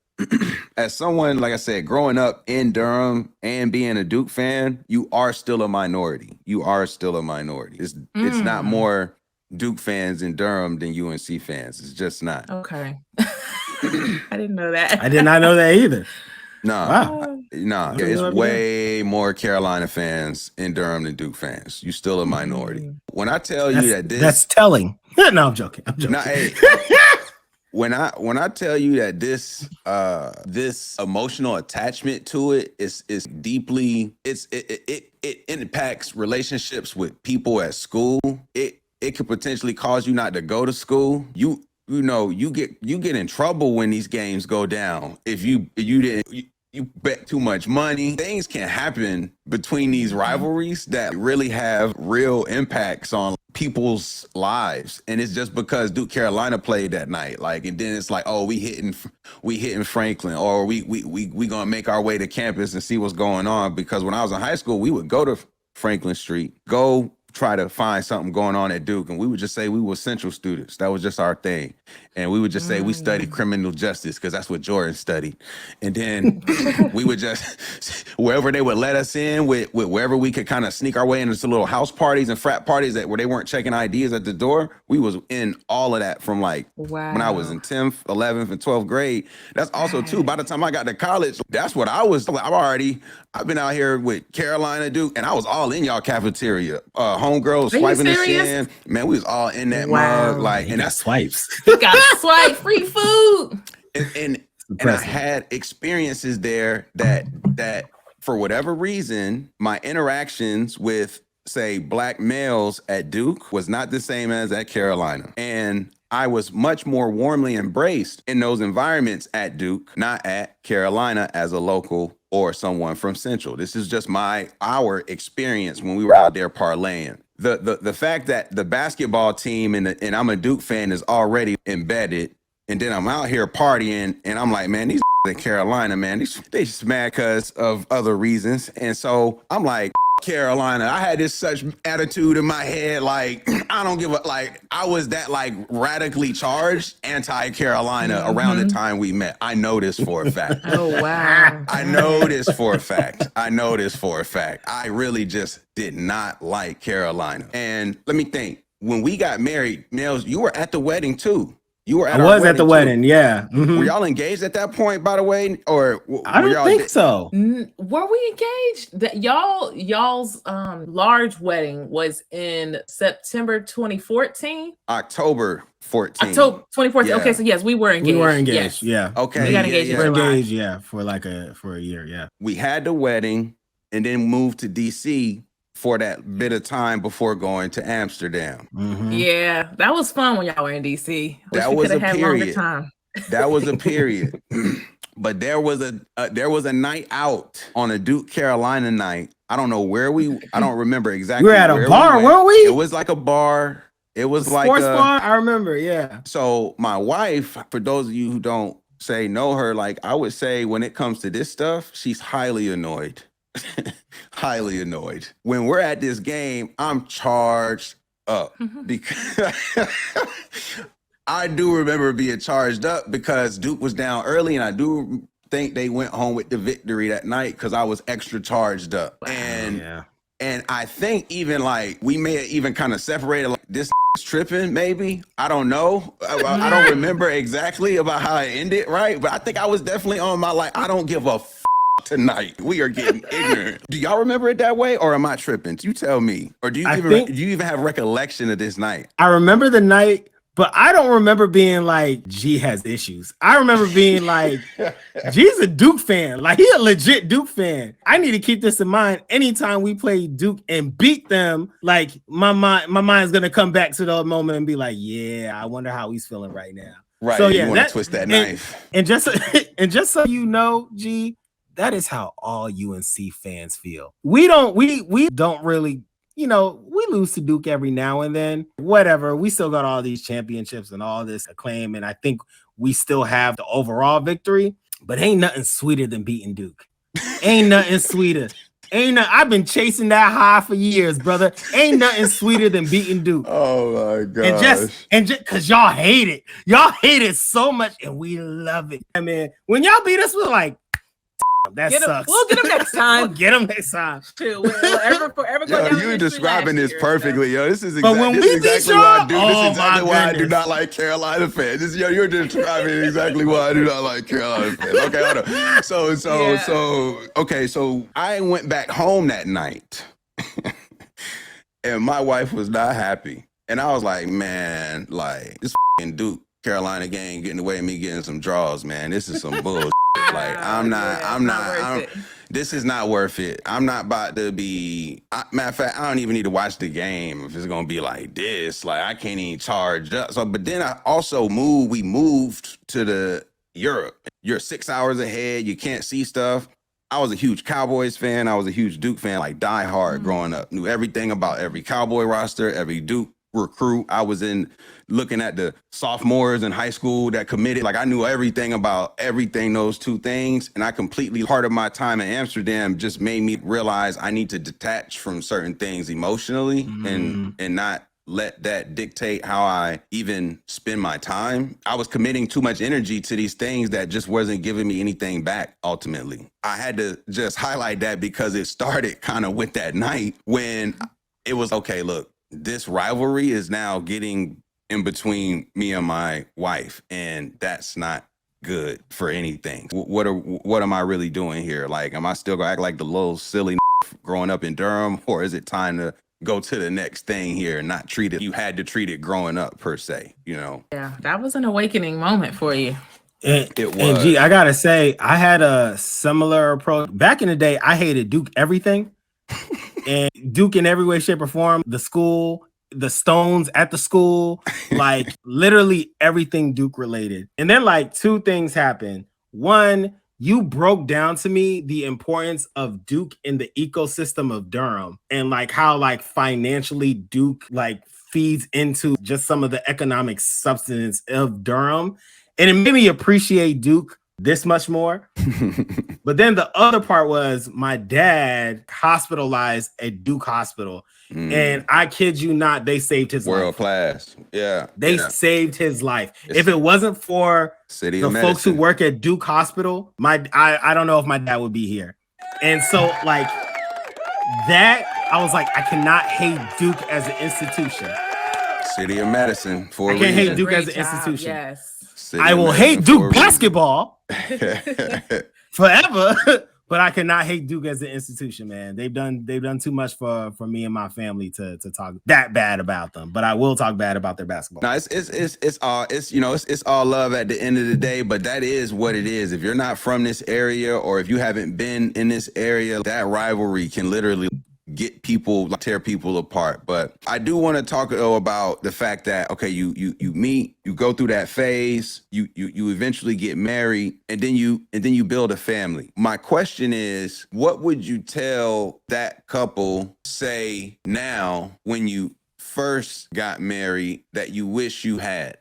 as someone, like I said, growing up in Durham and being a Duke fan, you are still a minority. It's not more Duke fans in Durham than UNC fans. It's just not. Okay. I didn't know that. I did not know that either. No, it's way more Carolina fans in Durham than Duke fans. You still a minority. When I tell you that's telling. No, I'm joking. No, hey, when I tell you that this emotional attachment to it is deeply, it impacts relationships with people at school. It could potentially cause you not to go to school. You get in trouble when these games go down. If you bet too much money. Things can happen between these rivalries that really have real impacts on people's lives. And it's just because Duke Carolina played that night. And then it's like, oh, we hitting Franklin, or we gonna make our way to campus and see what's going on. Because when I was in high school, we would go to Franklin Street, go try to find something going on at Duke, and we would just say we were Central students. That was just our thing. And we would just say we studied criminal justice because that's what Jordan studied. And then we would just, wherever they would let us in, with wherever we could kind of sneak our way into little house parties and frat parties where they weren't checking IDs at the door, we was in all of that from like when I was in 10th, 11th, and 12th grade. That's also too, by the time I got to college, that's what I was, I've been out here with Carolina, Duke, and I was all in y'all cafeteria. Homegirls swiping us in. Man, we was all in that mug. Like, and that's swipes. Got swipe free food. And I had experiences there that for whatever reason, my interactions with, say, Black males at Duke was not the same as at Carolina. And I was much more warmly embraced in those environments at Duke, not at Carolina as a local or someone from Central. This is just our experience when we were out there parlaying. The fact that the basketball team and I'm a Duke fan is already embedded, and then I'm out here partying and I'm like, man, these in Carolina, man, they just mad because of other reasons. And so I'm like, Carolina. I had this such attitude in my head, like I don't give a, like I was that like radically charged anti-Carolina around the time we met. I know this for a fact. Oh wow. I know this for a fact. I really just did not like Carolina. And let me think. When we got married, Nels, you were at the wedding too. You were at I was at the wedding, yeah. Mm-hmm. Were y'all engaged at that point, by the way? Or I don't think so. Were we engaged? That y'all's large wedding was in September 2014? October 14. October 2014. Yeah. Okay, so yes, we were engaged. We were engaged, yes. yeah. Okay. We got engaged in We're July. engaged, yeah, for a year, yeah. We had the wedding and then moved to DC for that bit of time before going to Amsterdam. Mm-hmm. Yeah, that was fun when y'all were in DC. That was a had period. longer time. That was a period. But there was a night out on a Duke Carolina night. I don't know where I don't remember exactly. We were at a bar, weren't we? It was like a bar. It was like sports bar. I remember, yeah. So my wife, for those of you who don't know her, like I would say when it comes to this stuff, she's highly annoyed. Highly annoyed. When we're at this game, I'm charged up because I do remember being charged up because Duke was down early, and I do think they went home with the victory that night because I was extra charged up. And I think even like we may have even kind of separated, like this is tripping, maybe. I don't know. I don't remember exactly about how it ended, right? But I think I was definitely on my like, I don't give a tonight. We are getting ignorant. Do y'all remember it that way, or am I tripping? You tell me. Or do you even have recollection of this night? I remember the night, but I don't remember being like, G has issues. I remember being like, G's a Duke fan. Like, he a legit Duke fan. I need to keep this in mind. Anytime we play Duke and beat them, like my mind's gonna come back to the moment and be like, yeah, I wonder how he's feeling right now. Right. So yeah, you want to twist that knife. And just so you know, G, that is how all UNC fans feel. We don't really, we lose to Duke every now and then. Whatever. We still got all these championships and all this acclaim, and I think we still have the overall victory, but ain't nothing sweeter than beating Duke. Ain't nothing sweeter. I've been chasing that high for years, brother. Ain't nothing sweeter than beating Duke. Oh my gosh. And just cause y'all hate it. Y'all hate it so much, and we love it. I mean, when y'all beat us, we're like, that sucks. We'll get them next time. We'll get them next time. Forever you're describing this perfectly, yo. This is But when we beat exactly why I do. y'all, This is exactly why I do goodness. not like Carolina fans. You're describing exactly why I do not like Carolina fans. Okay, hold on. So I went back home that night, and my wife was not happy, and I was like, man, like this Duke Carolina game getting away with me getting some draws, man. This is some bullshit. Like this is not worth it. I'm not about to be, matter of fact, I don't even need to watch the game if it's going to be like this. Like I can't even charge up. So, but then I also we moved to the Europe. You're 6 hours ahead. You can't see stuff. I was a huge Cowboys fan. I was a huge Duke fan, like die hard growing up. Knew everything about every Cowboy roster, every Duke recruit. I was in looking at the sophomores in high school that committed. Like I knew everything about everything, those two things. And I completely, part of my time in Amsterdam just made me realize I need to detach from certain things emotionally and not let that dictate how I even spend my time. I was committing too much energy to these things that just wasn't giving me anything back ultimately. I had to just highlight that because it started kind of with that night when it was, okay, look, this rivalry is now getting in between me and my wife, and that's not good for anything. What am I really doing here? Like, am I still gonna act like the little silly growing up in Durham, or is it time to go to the next thing here and not treat it you had to treat it growing up per se, you know? Yeah, that was an awakening moment for you. And It was. And G, I gotta say, I had a similar approach. Back in the day, I hated Duke everything. And Duke in every way, shape, or form. The school, the stones at the school, like literally everything Duke related. And then like two things happened. One, you broke down to me the importance of Duke in the ecosystem of Durham and like how like financially Duke like feeds into just some of the economic substance of Durham. And it made me appreciate Duke this much more. But then the other part was my dad hospitalized at Duke Hospital. And I kid you not, they saved his life. World class. Yeah. They saved his life. It's if it wasn't for City the of folks who Medicine. work at Duke Hospital, I don't know if my dad would be here. And so like that, I was like, I cannot hate Duke as an institution. City of Medicine for a I can't reason. hate Duke Great as an job, institution. Yes. City I of will Medicine hate for a Duke reason. basketball forever, but I cannot hate Duke as an institution, man. They've done too much for me and my family to talk that bad about them. But I will talk bad about their basketball. No, it's all love at the end of the day, but that is what it is. If you're not from this area or if you haven't been in this area, that rivalry can literally get people, like, tear people apart. But I do want to talk though about the fact that, okay, you meet, you go through that phase, you eventually get married, and then you build a family. My question is, what would you tell that couple, say now, when you first got married, that you wish you have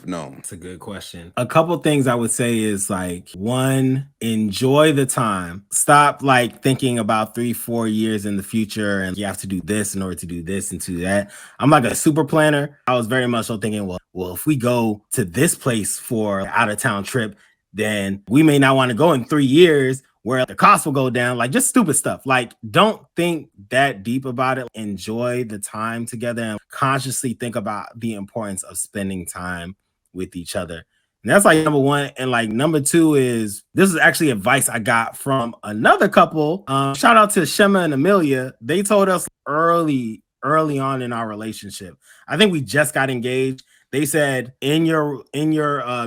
known? That's a good question. A couple things I would say is like, one, enjoy the time. Stop like thinking about 3-4 years in the future and you have to do this in order to do this and do that. I'm like a super planner. I was very much so thinking, well, if we go to this place for an out of town trip, then we may not want to go in 3 years where the cost will go down, like just stupid stuff. Like, don't think that deep about it. Enjoy the time together and consciously think about the importance of spending time with each other. And that's like number one. And like number two is, this is actually advice I got from another couple. Shout out to Shamelle and Amelia. They told us early on in our relationship. I think we just got engaged. They said, in your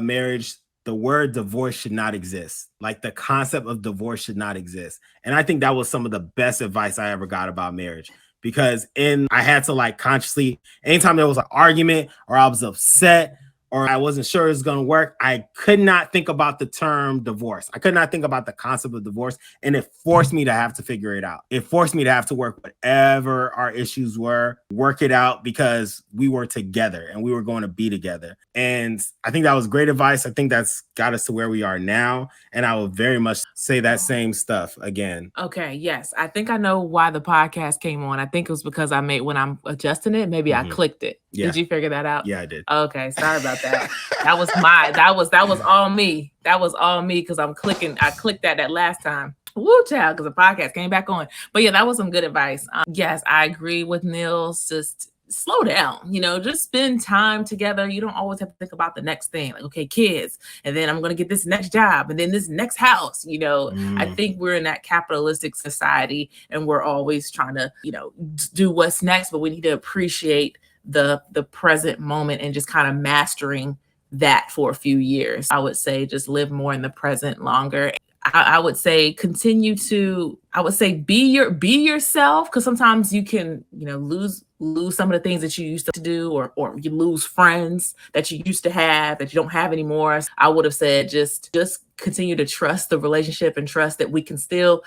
marriage, the word divorce should not exist. Like the concept of divorce should not exist. And I think that was some of the best advice I ever got about marriage, because I had to like consciously, anytime there was an argument or I was upset or I wasn't sure it was going to work, I could not think about the term divorce. I could not think about the concept of divorce. And it forced me to have to figure it out. It forced me to have to work whatever our issues were, work it out, because we were together and we were going to be together. And I think that was great advice. I think that's got us to where we are now. And I will very much say that same stuff again. Okay, yes. I think I know why the podcast came on. I think it was because when I'm adjusting it, maybe I clicked it. Yeah. Did you figure that out? Yeah, I did. Okay, sorry about that. That was all me. That was all me because I clicked that last time. Woo, child, because the podcast came back on. But yeah, that was some good advice. Yes, I agree with Neils. Just slow down, just spend time together. You don't always have to think about the next thing. Like, okay, kids, and then I'm going to get this next job and then this next house. I think we're in that capitalistic society and we're always trying to, do what's next, but we need to appreciate the present moment and just kind of mastering that for a few years. I would say just live more in the present longer. I would say continue to, be yourself, because sometimes you can, lose lose some of the things that you used to do, or you lose friends that you used to have that you don't have anymore, I would have said just continue to trust the relationship and trust that we can still,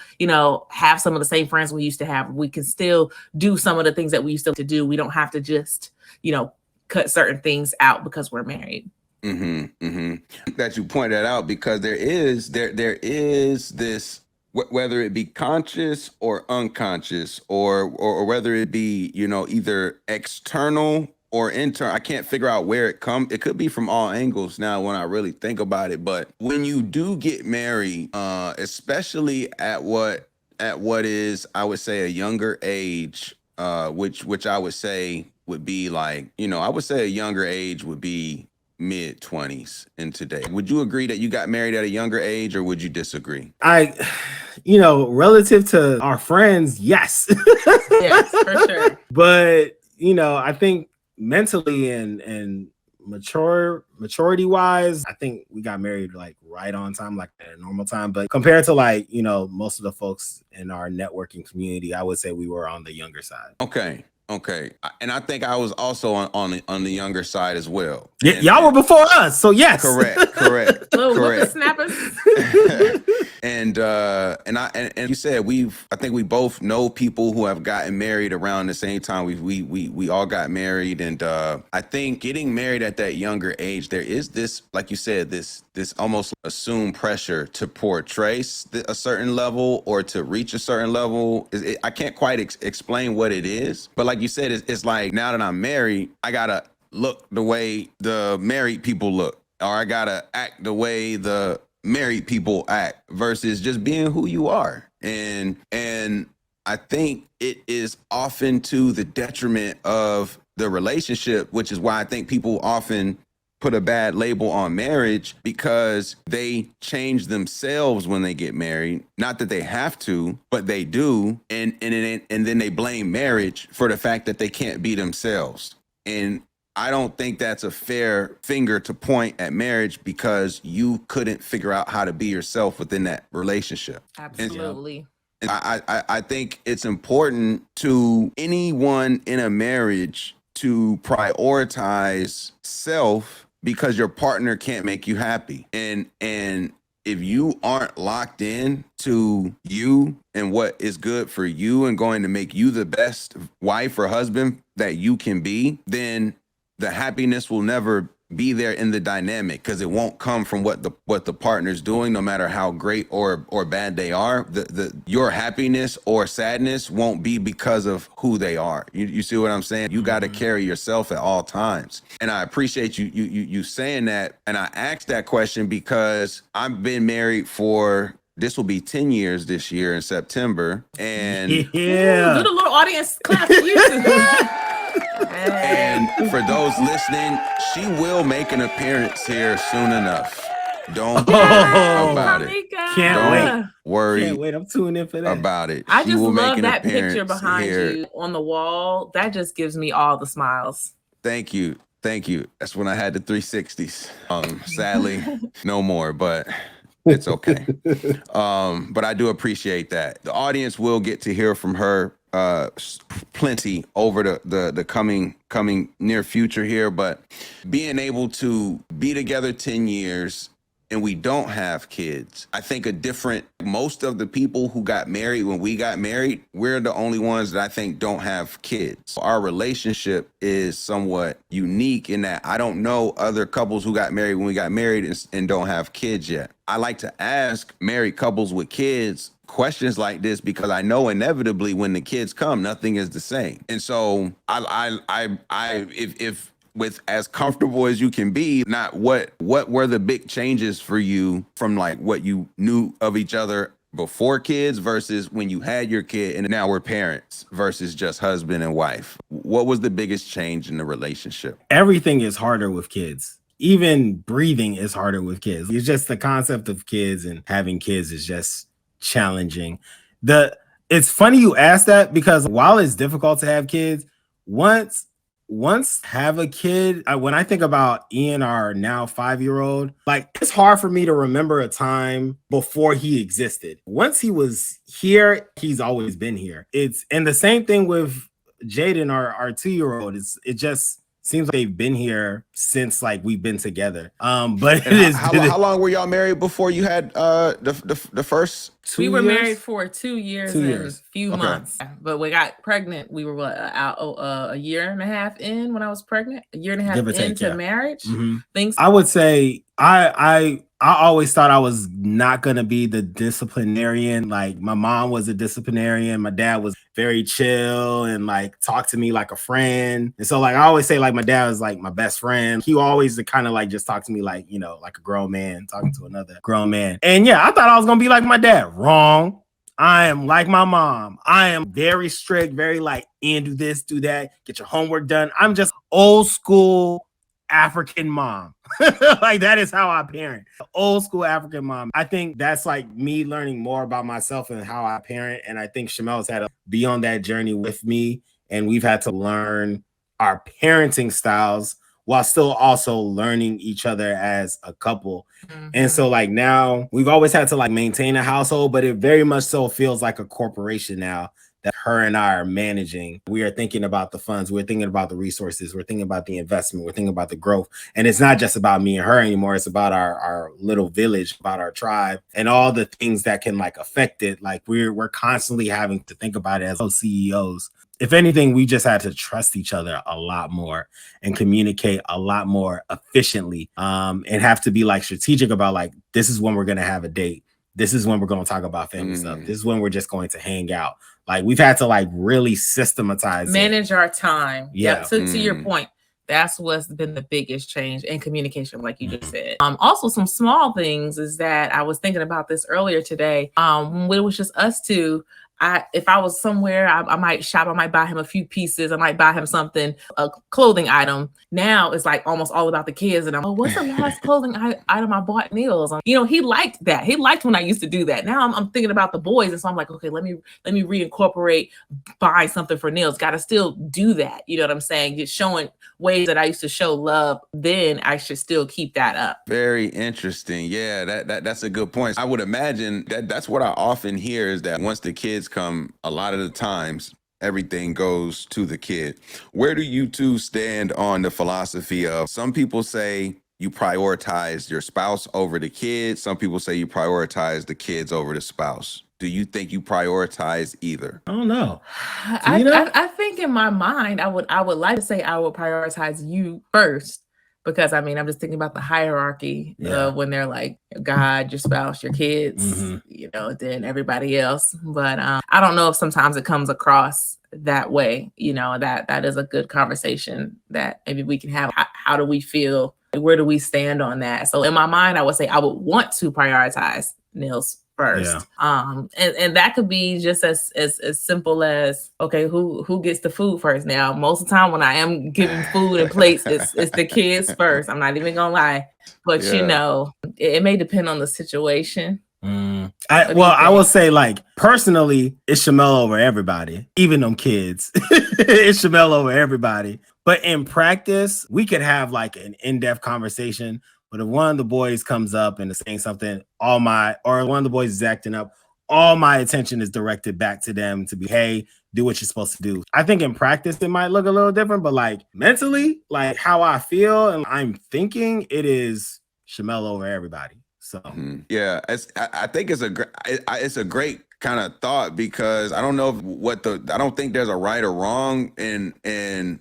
have some of the same friends we used to have. We can still do some of the things that we used to do. We don't have to just, cut certain things out because we're married. That you point that out, because there is this, whether it be conscious or unconscious, or whether it be, either external or internal. I can't figure out where it comes. It could be from all angles now when I really think about it. But when you do get married, especially at what is, I would say, a younger age, which I would say would be like, I would say a younger age would be mid-20s in today. Would you agree that you got married at a younger age, or would you disagree? Relative to our friends, yes. Yes, for sure. But, I think mentally and maturity wise, I think we got married like right on time, like at a normal time. But compared to most of the folks in our networking community, I would say we were on the younger side. Okay. And I think I was also on the younger side as well. Y'all were before us, so yes. Correct. Little whippersnappers. And you said I think we both know people who have gotten married around the same time. We all got married, and I think getting married at that younger age, there is this, like you said, this almost assumed pressure to portray a certain level or to reach a certain level. I can't quite explain what it is, but like you said, it's like, now that I'm married, I gotta look the way the married people look, or I gotta act the way the married people act, versus just being who you are. And I think it is often to the detriment of the relationship, which is why I think people often put a bad label on marriage, because they change themselves when they get married. Not that they have to, but they do. And then they blame marriage for the fact that they can't be themselves. And I don't think that's a fair finger to point at marriage, because you couldn't figure out how to be yourself within that relationship. Absolutely. And I think it's important to anyone in a marriage to prioritize self, because your partner can't make you happy. And if you aren't locked in to you and what is good for you and going to make you the best wife or husband that you can be, then the happiness will never be there in the dynamic, because it won't come from what the partner's doing, no matter how great or bad they are. Your happiness or sadness won't be because of who they are. You see what I'm saying? You got to carry yourself at all times. And I appreciate you saying that. And I asked that question because I've been married for, this will be 10 years this year in September. And Ooh, do the little audience clap for you too. And for those listening, she will make an appearance here soon enough. Don't worry about it. Can't worry wait. I'm tuning in for that. about it. I She just will make love an that picture appearance behind here. you on the wall. That just gives me all the smiles. Thank you. That's when I had the 360s. Sadly, no more, but it's okay. But I do appreciate that. The audience will get to hear from her plenty over the coming near future here. But being able to be together 10 years and we don't have kids, I think most of the people who got married when we got married, we're the only ones that I think don't have kids. Our relationship is somewhat unique in that I don't know other couples who got married when we got married and don't have kids yet. I like to ask married couples with kids questions like this, because I know inevitably when the kids come, nothing is the same. And so if with as comfortable as you can be, not what were the big changes for you from like what you knew of each other before kids versus when you had your kid and now we're parents versus just husband and wife? What was the biggest change in the relationship? Everything is harder with kids. Even breathing is harder with kids. It's just the concept of kids, and having kids is just challenging. It's funny you asked that, because while it's difficult to have kids, once have a kid, when I think about Ian, our now 5-year-old, like, it's hard for me to remember a time before he existed. Once he was here, he's always been here. And the same thing with Jaden, our 2-year-old, it just seems like they've been here since like we've been together. But how long were y'all married before you had the first? 2 We were years? married for 2 years 2 and years. a few months, but we got pregnant. We were a year and a half in when I was pregnant, a year and a half Give or take, into yeah. marriage. Mhm. Things I would say I always thought I was not gonna be the disciplinarian. Like my mom was a disciplinarian, my dad was very chill and like talked to me like a friend. And so like I always say like my dad was like my best friend. He always kind of like just talked to me like, you know, like a grown man talking to another grown man. And yeah, I thought I was gonna be like my dad. Wrong. I am like my mom. I am very strict, very like, and do this, do that, get your homework done. I'm just old school African mom. Like that is how I parent. Old school African mom. I think that's like me learning more about myself and how I parent. And I think Shamel's had to be on that journey with me. And we've had to learn our parenting styles while still also learning each other as a couple. Mhm. And so like now we've always had to like maintain a household, but it very much so feels like a corporation now that her and I are managing. We are thinking about the funds. We're thinking about the resources. We're thinking about the investment. We're thinking about the growth. And it's not just about me and her anymore. It's about our little village, about our tribe and all the things that can like affect it. Like we're constantly having to think about it as those CEOs. If anything, we just had to trust each other a lot more and communicate a lot more efficiently, and have to be like strategic about like, this is when we're going to have a date. This is when we're going to talk about family stuff. This is when we're just going to hang out. Like we've had to like really systematize manage our time. Yeah. To your point, that's what's been the biggest change in communication, like you just said. Also some small things is that I was thinking about this earlier today. When it was just us two, if I was somewhere, I might shop, I might buy him a few pieces, I might buy him something, a clothing item. Now it's like almost all about the kids. And what's the last clothing item I bought Neils? You know, he liked that. He liked when I used to do that. Now I'm thinking about the boys. And so I'm like, okay, let me reincorporate buying something for Neils. Got to still do that. You know what I'm saying? Just showing ways that I used to show love, then I should still keep that up. Very interesting. Yeah, that's a good point. I would imagine that's what I often hear is that once the kids come, a lot of the times everything goes to the kid. Where do you two stand on the philosophy of, some people say you prioritize your spouse over the kids, some people say you prioritize the kids over the spouse? Do you think you prioritize either? I don't know. I think in my mind, I would like to say I would prioritize you first, because I mean, I'm just thinking about the hierarchy of when they're like God, your spouse, your kids, you know, then everybody else. But I don't know if sometimes it comes across that way. You know, that is a good conversation that maybe we can have. How do we feel? Where do we stand on that? So in my mind, I would say I would want to prioritize Neils first. And that could be just as simple as, okay, who gets the food first? Now, most of the time when I am giving food and plates, it's the kids first. I'm not even gonna lie. But you know, it may depend on the situation. I will say, like, personally, it's Shamelle over everybody, even them kids. It's Shamelle over everybody. But in practice, we could have like an in-depth conversation. But if one of the boys comes up and is saying something, or one of the boys is acting up, all my attention is directed back to them to be, hey, do what you're supposed to do. I think in practice, it might look a little different, but like mentally, like how I feel and I'm thinking, it is Shamelle over everybody. So yeah, I think it's a great kind of thought, because I don't know I don't think there's a right or wrong, and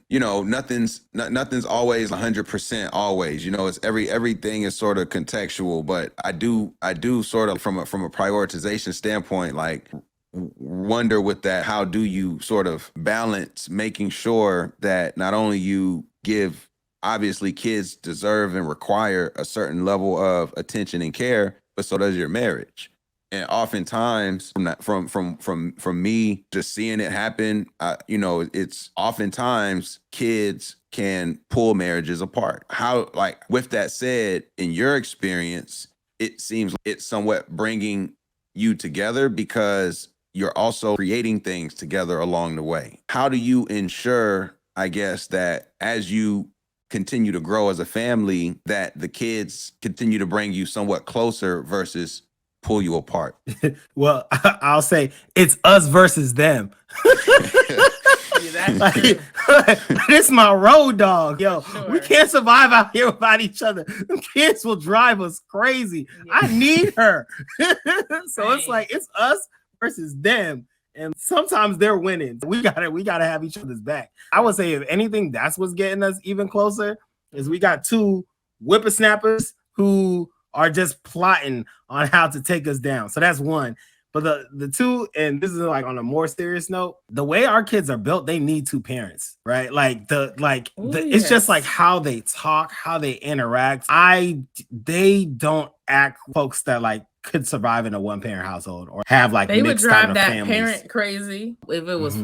you know, nothing's always 100% always. You know, it's everything is sort of contextual, but I do sort of from a prioritization standpoint, like wonder with that, how do you sort of balance making sure that not only you give, obviously kids deserve and require a certain level of attention and care, but so does your marriage. And oftentimes from me just seeing it happen, you know, it's oftentimes kids can pull marriages apart. How, like, with that said, in your experience, it seems like it's somewhat bringing you together because you're also creating things together along the way. How do you ensure, I guess, that as you continue to grow as a family, that the kids continue to bring you somewhat closer versus pull you apart? Well, I'll say it's us versus them. that's Like, true. this is my road dog. Yo, Sure. we can't survive out here without each other. Them kids will drive us crazy. Yeah. I need her. So it's Same. like it's us versus them. And sometimes they're winning. We gotta have each other's back. I would say if anything, that's what's getting us even closer. Is we got two whippersnappers who are just plotting on how to take us down. So that's one. But the two, and this is like on a more serious note, the way our kids are built, they need two parents, right? It's just like how they talk, how they interact. They don't act folks that like could survive in a one-parent household or have like They would mixed drive kind of that families. parent crazy if it was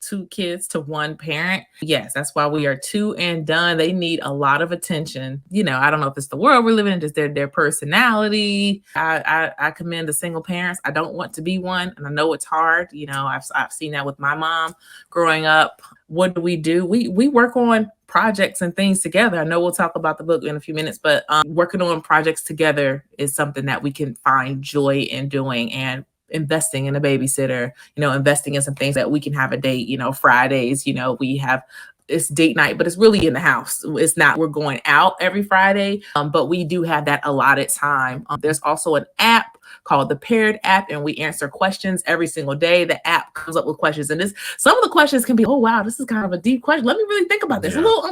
two kids to one parent. Yes, that's why we are two and done. They need a lot of attention. You know, I don't know if it's the world we're living in, just their personality. I commend the single parents. I don't want to be one, and I know it's hard. You know, I've seen that with my mom growing up. What do? We work on projects and things together. I know we'll talk about the book in a few minutes, but working on projects together is something that we can find joy in doing, and investing in a babysitter, you know, investing in some things that we can have a date, you know, Fridays, you know, it's date night, but it's really in the house. It's not, we're going out every Friday, but we do have that allotted time. There's also an app called the Paired app, and we answer questions every single day. The app comes up with questions, and some of the questions can be, oh wow, this is kind of a deep question. Let me really think about this. Yeah. A little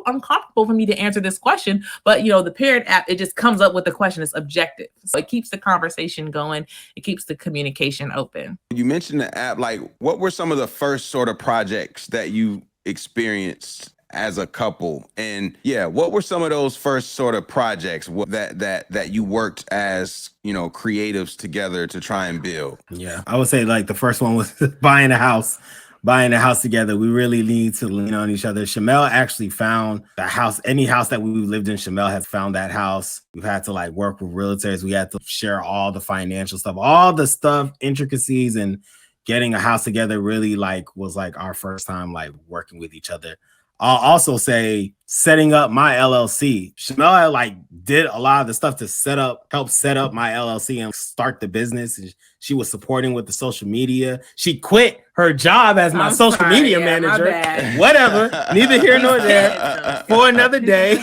uncomfortable for me to answer this question, but you know, the Paired app, it just comes up with the question. It's objective, so it keeps the conversation going. It keeps the communication open. You mentioned the app. Like, what were some of the first sort of projects that you experienced as a couple? And yeah, what were some of those first sort of projects that you worked as, you know, creatives together to try and build? Yeah, I would say like the first one was buying a house together. We really need to lean on each other. Shamelle actually found the house. Any house that we've lived in, Shamelle has found that house. We've had to like work with realtors. We had to share all the financial stuff, all the stuff, intricacies, and getting a house together really was our first time like working with each other. I'll also say setting up my LLC. Shamelle did a lot of the stuff to help set up my LLC and start the business. And she was supporting with the social media. She quit her job as my social media manager. Whatever, neither here nor there. For another day.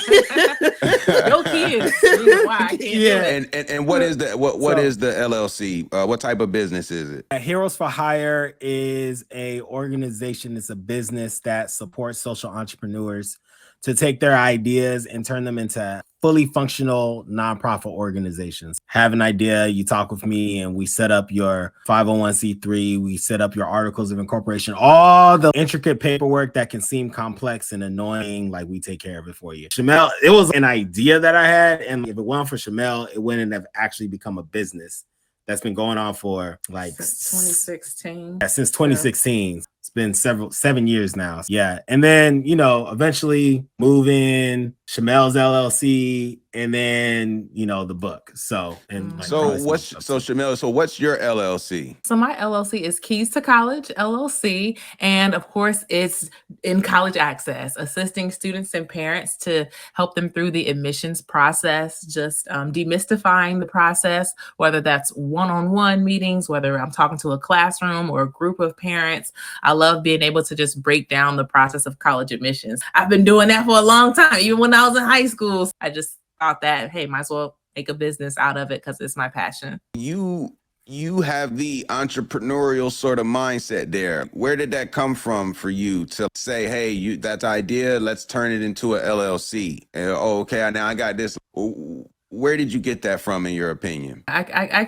No kids. Why? Yeah. And what is the LLC? What type of business is it? Heroes for Hire is a organization. It's a business that supports social entrepreneurs to take their ideas and turn them into fully functional nonprofit organizations. Have an idea, you talk with me, and we set up your 501c3, we set up your articles of incorporation, all the intricate paperwork that can seem complex and annoying, like we take care of it for you. Shamelle, it was an idea that I had, and if it weren't for Shamelle, it wouldn't have actually become a business that's been going on for since 2016. Yeah, since 2016. Yeah. It's been 7 years now. Yeah. And then, you know, eventually move in Shamelle's LLC, and then, you know, the book. So, and Shamelle, what's your LLC? So my LLC is Keys to College LLC. And of course, it's in college access, assisting students and parents to help them through the admissions process, just demystifying the process, whether that's one-on-one meetings, whether I'm talking to a classroom or a group of parents. I love being able to just break down the process of college admissions. I've been doing that for a long time, even when I was in high school. I just thought that, hey, might as well make a business out of it because it's my passion. You have the entrepreneurial sort of mindset there. Where did that come from for you to say, hey, that idea, let's turn it into a LLC? Okay, now I got this. Where did you get that from, in your opinion? I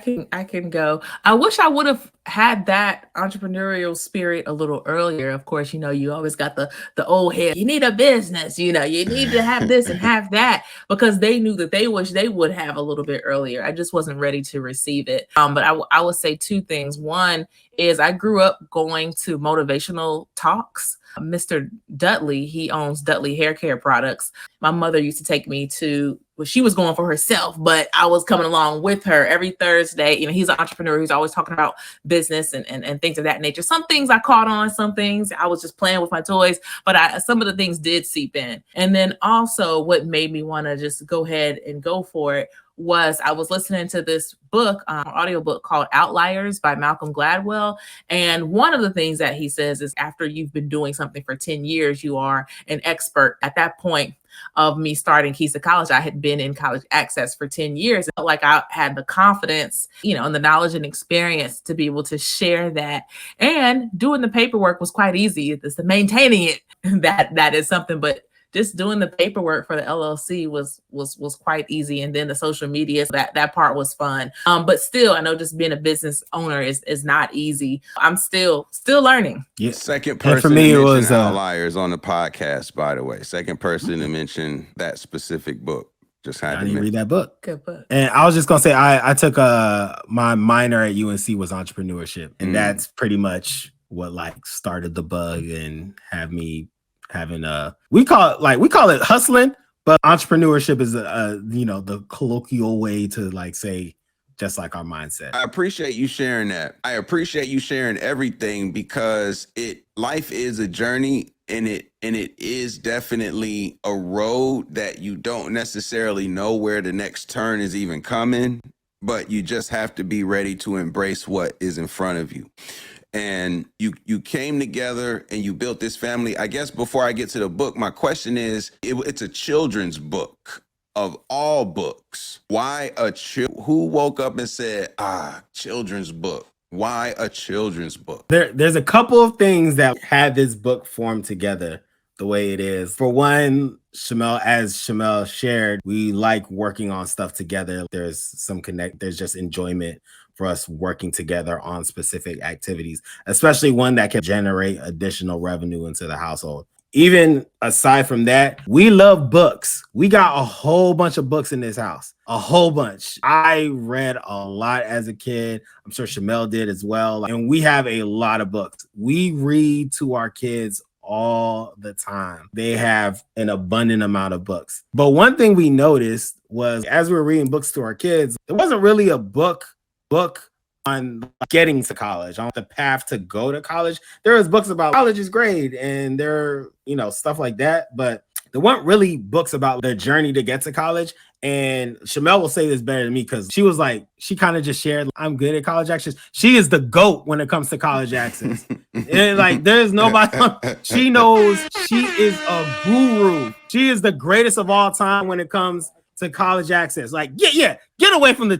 can go. I wish I would have had that entrepreneurial spirit a little earlier. Of course, you know, you always got the old head. You need a business, you know, you need to have this and have that, because they knew that they wish they would have a little bit earlier. I just wasn't ready to receive it. But I would say two things. One is I grew up going to motivational talks. Mr. Dudley, he owns Dudley Hair Care Products. My mother used to take me to, well, she was going for herself, but I was coming along with her every Thursday. You know, he's an entrepreneur. He's always talking about business and things of that nature. Some things I caught on, some things I was just playing with my toys, but some of the things did seep in. And then also what made me want to just go ahead and go for it was I was listening to this book, audiobook called Outliers by Malcolm Gladwell. And one of the things that he says is after you've been doing something for 10 years, you are an expert. At that point of me starting Keys to College, I had been in college access for 10 years. It felt like I had the confidence, and the knowledge and experience to be able to share that. And doing the paperwork was quite easy. It's the maintaining it that is something, but just doing the paperwork for the LLC was quite easy. And then the social media, that part was fun. But still, I know just being a business owner is not easy. I'm still learning. Yeah. Second person for me, to it mention was Outliers on the podcast, by the way. Second person to mention that specific book. Just had I to read that book. Good book. And I was just gonna say I took my minor at UNC was entrepreneurship, and that's pretty much what like started the bug and have me having we call it hustling, but entrepreneurship is the colloquial way to like say just like our mindset. I appreciate you sharing that. I appreciate you sharing everything because life is a journey and it is definitely a road that you don't necessarily know where the next turn is even coming, but you just have to be ready to embrace what is in front of you. And you came together and you built this family. I guess before I get to the book, my question is, it's a children's book of all books. Why who woke up and said, children's book? Why a children's book? There's a couple of things that had this book formed together the way it is. For one, as Shamelle shared, we like working on stuff together. There's there's just enjoyment for us working together on specific activities, especially one that can generate additional revenue into the household. Even aside from that, we love books. We got a whole bunch of books in this house, a whole bunch. I read a lot as a kid. I'm sure Shamelle did as well. And we have a lot of books. We read to our kids all the time. They have an abundant amount of books. But one thing we noticed was as we were reading books to our kids, it wasn't really a book on getting to college, on the path to go to college. There was books about college is great and there, stuff like that. But there weren't really books about the journey to get to college. And Shamelle will say this better than me because she kind of just shared, I'm good at college access. She is the GOAT when it comes to college access. And there's nobody, she knows she is a guru. She is the greatest of all time when it comes to college access. Get away from the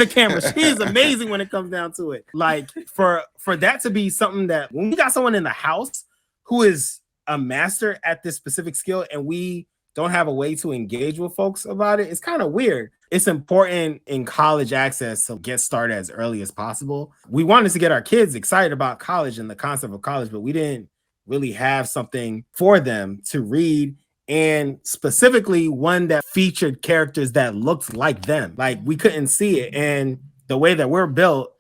camera. She is amazing when it comes down to it. Like for that to be something that when we got someone in the house who is a master at this specific skill and we don't have a way to engage with folks about it, it's kind of weird. It's important in college access to get started as early as possible. We wanted to get our kids excited about college and the concept of college, but we didn't really have something for them to read, and specifically one that featured characters that looked like them. Like we couldn't see it. And the way that we're built,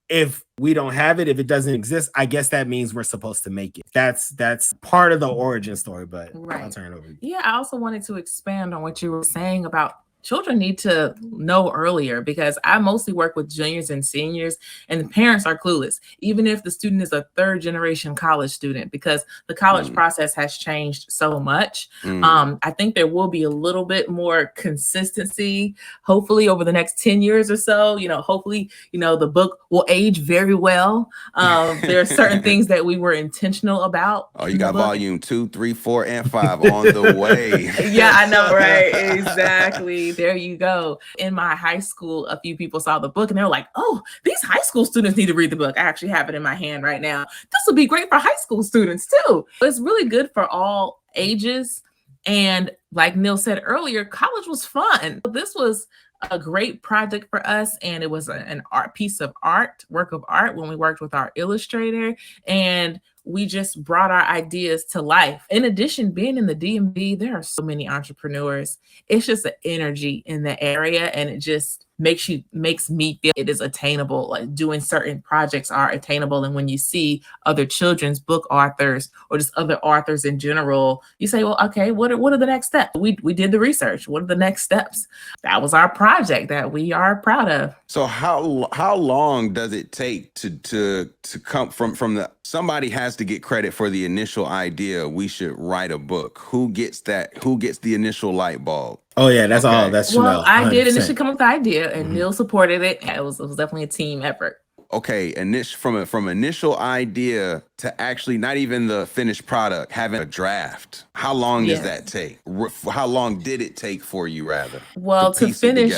if we don't have it, if it doesn't exist, I guess that means we're supposed to make it. That's part of the origin story, but right. I'll turn it over to you. Yeah, I also wanted to expand on what you were saying about children need to know earlier, because I mostly work with juniors and seniors, and the parents are clueless, even if the student is a third generation college student, because the college process has changed so much. I think there will be a little bit more consistency, hopefully over the next 10 years or so. Hopefully, the book will age very well. There are certain things that we were intentional about. Oh, you got volume 2, 3, 4, and 5 on the way. Yeah, I know, right? Exactly. There you go. In my high school, a few people saw the book and they were like, oh, these high school students need to read the book. I actually have it in my hand right now. This will be great for high school students too. It's really good for all ages. And like Neil said earlier, college was fun. This was a great project for us, and it was an work of art when we worked with our illustrator, and we just brought our ideas to life. In addition, being in the DMV, there are so many entrepreneurs. It's just an energy in the area, and it just makes me feel it is attainable. Like doing certain projects are attainable. And when you see other children's book authors or just other authors in general, you say, well, okay, what are the next steps? step? We did the research. What are the next steps? That was our project that we are proud of. So how long does it take to come from the somebody has to get credit for the initial idea we should write a book? Who gets that? Who gets the initial light bulb? Oh yeah, that's all. That's Shamelle. Well, I 100%. did initially come up with the idea, and Neil supported it. It was definitely a team effort. Okay, from initial idea to actually not even the finished product, having a draft. How long does that take? How long did it take for you, rather? Well, to finish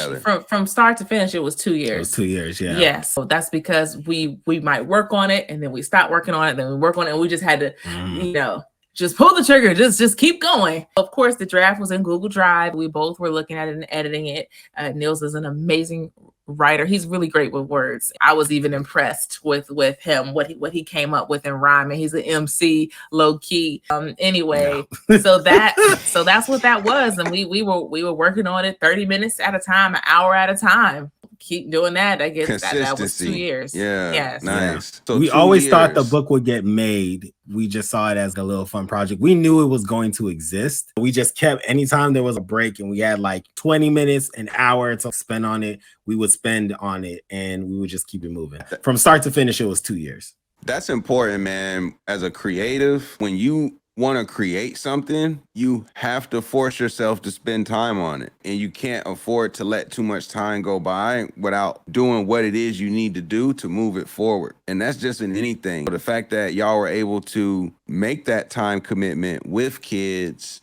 from start to finish, it was 2 years. It was 2 years, yeah. Yes, so that's because we might work on it, and then we stop working on it, then we work on it, and we just had to, just pull the trigger, just keep going. Of course, the draft was in Google Drive. We both were looking at it and editing it. Niels is an amazing writer. He's really great with words. I was even impressed with him, what he came up with in rhyme, and he's an MC, low key. Anyway, so that's what that was, and we were working on it 30 minutes at a time, an hour at a time. Keep doing that. I guess that was 2 years. Yeah. Yes. Nice. Yeah. So we always thought the book would get made. We just saw it as a little fun project. We knew it was going to exist. We just kept, anytime there was a break and we had like 20 minutes, an hour to spend on it, we would spend on it and we would just keep it moving. From start to finish, it was 2 years. That's important, man. As a creative, when you want to create something, you have to force yourself to spend time on it. And you can't afford to let too much time go by without doing what it is you need to do to move it forward. And that's just in anything. The fact that y'all were able to make that time commitment with kids,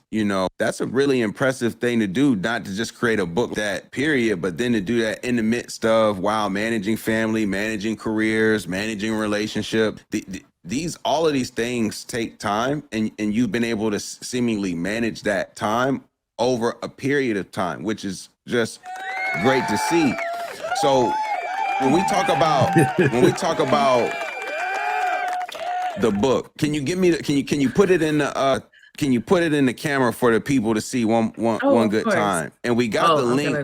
that's a really impressive thing to do, not to just create a book that period, but then to do that in the midst of while managing family, managing careers, managing relationship. All of these things take time, and you've been able to seemingly manage that time over a period of time, which is just great to see. So when we talk about the book, can you put it in the camera for the people to see one good time? And we got the link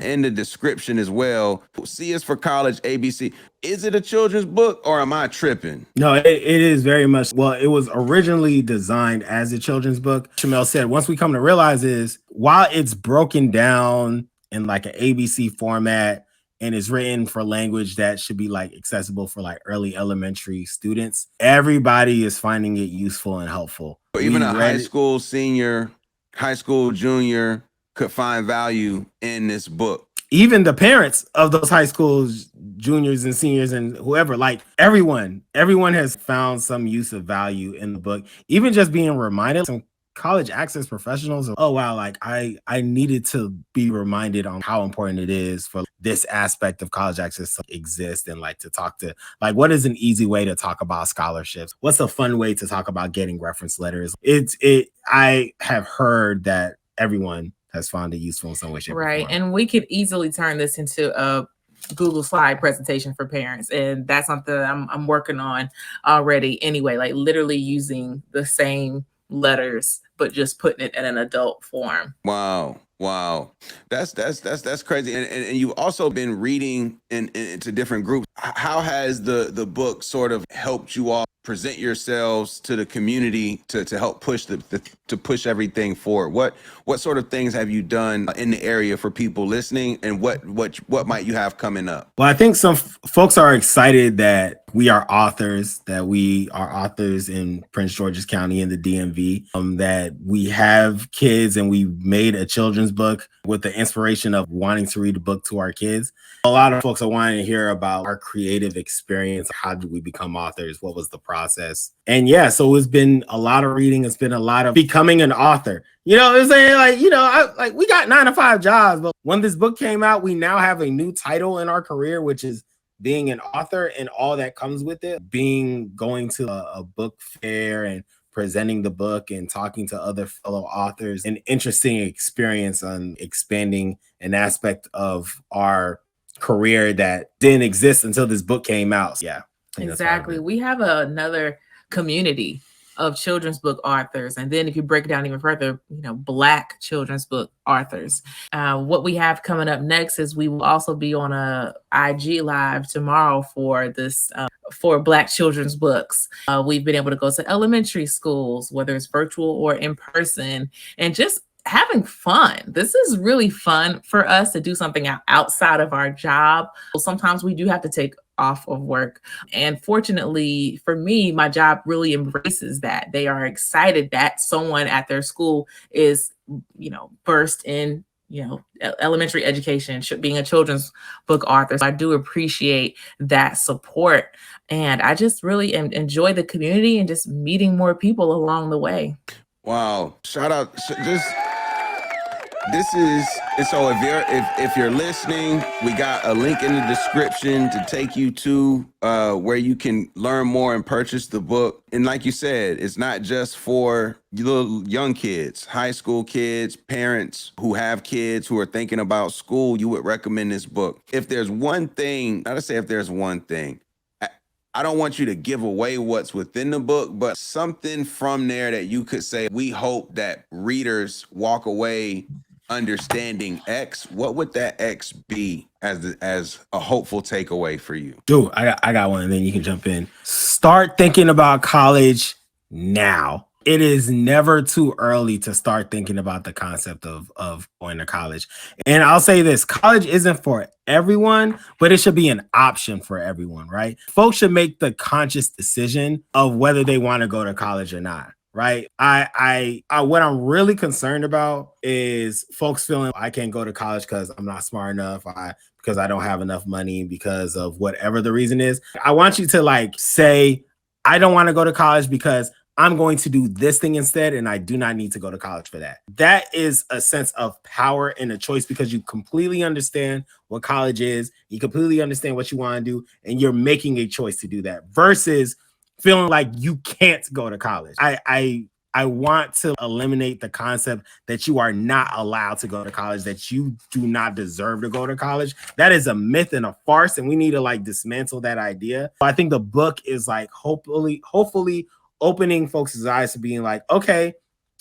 in the description as well. C is for college, ABC. Is it a children's book or am I tripping? No, it is very much. Well, it was originally designed as a children's book. Shamelle said, once we come to realize is while it's broken down in like an ABC format and is written for language that should be like accessible for like early elementary students, everybody is finding it useful and helpful. So even a high school senior, high school junior could find value in this book. Even the parents of those high school juniors and seniors and whoever, like everyone has found some use of value in the book. Even just being reminded, some college access professionals of, oh wow, like I needed to be reminded on how important it is for this aspect of college access to exist, and like to talk to, like, what is an easy way to talk about scholarships? What's a fun way to talk about getting reference letters? I have heard that everyone has found it useful in some way, shape, or form. And we could easily turn this into a Google slide presentation for parents, and that's something I'm working on already anyway, like literally using the same letters but just putting it in an adult form. Wow, that's crazy. And you've also been reading into different groups. How has the book sort of helped you all present yourselves to the community to help push to push everything forward? What sort of things have you done in the area for people listening, and what might you have coming up? Well, I think some folks are excited that we are authors in Prince George's County in the DMV, that we have kids and we made a children's book with the inspiration of wanting to read a book to our kids. A lot of folks are wanting to hear about our creative experience. How did we become authors? What was the process? And yeah, so it's been a lot of reading. It's been a lot of becoming an author. You know what I'm saying? We got 9 to 5 jobs, but when this book came out, we now have a new title in our career, which is being an author, and all that comes with it. Going to a book fair and presenting the book and talking to other fellow authors, an interesting experience on expanding an aspect of our career that didn't exist until this book came out. Yeah, exactly. We have another community of children's book authors, and then if you break it down even further, Black children's book authors. What we have coming up next is we will also be on a IG live tomorrow for this for Black children's books. We've been able to go to elementary schools, whether it's virtual or in person, and just having fun. This is really fun for us to do something outside of our job. Sometimes we do have to take off of work. And fortunately for me, my job really embraces that. They are excited that someone at their school is, versed in, elementary education, being a children's book author. So I do appreciate that support. And I just really enjoy the community and just meeting more people along the way. Wow. Shout out. So if you're listening, we got a link in the description to take you to where you can learn more and purchase the book. And like you said, it's not just for little young kids, high school kids, parents who have kids who are thinking about school. You would recommend this book. If there's one thing, not to say if there's one thing, I don't want you to give away what's within the book, but something from there that you could say, we hope that readers walk away understanding X. What would that X be as a hopeful takeaway for you? Dude, I got one, and then you can jump in. Start thinking about college now. It is never too early to start thinking about the concept of going to college. And I'll say this, college isn't for everyone, but it should be an option for everyone, right? Folks should make the conscious decision of whether they want to go to college or not. Right. I what I'm really concerned about is folks feeling I can't go to college because I'm not smart enough, because I don't have enough money, because of whatever the reason is. I want you to say, I don't want to go to college because I'm going to do this thing instead, and I do not need to go to college for that. That is a sense of power and a choice, because you completely understand what college is. You completely understand what you want to do, and you're making a choice to do that versus feeling like you can't go to college. I want to eliminate the concept that you are not allowed to go to college, that you do not deserve to go to college. That is a myth and a farce, and we need to dismantle that idea. I think the book is hopefully opening folks' eyes to being okay,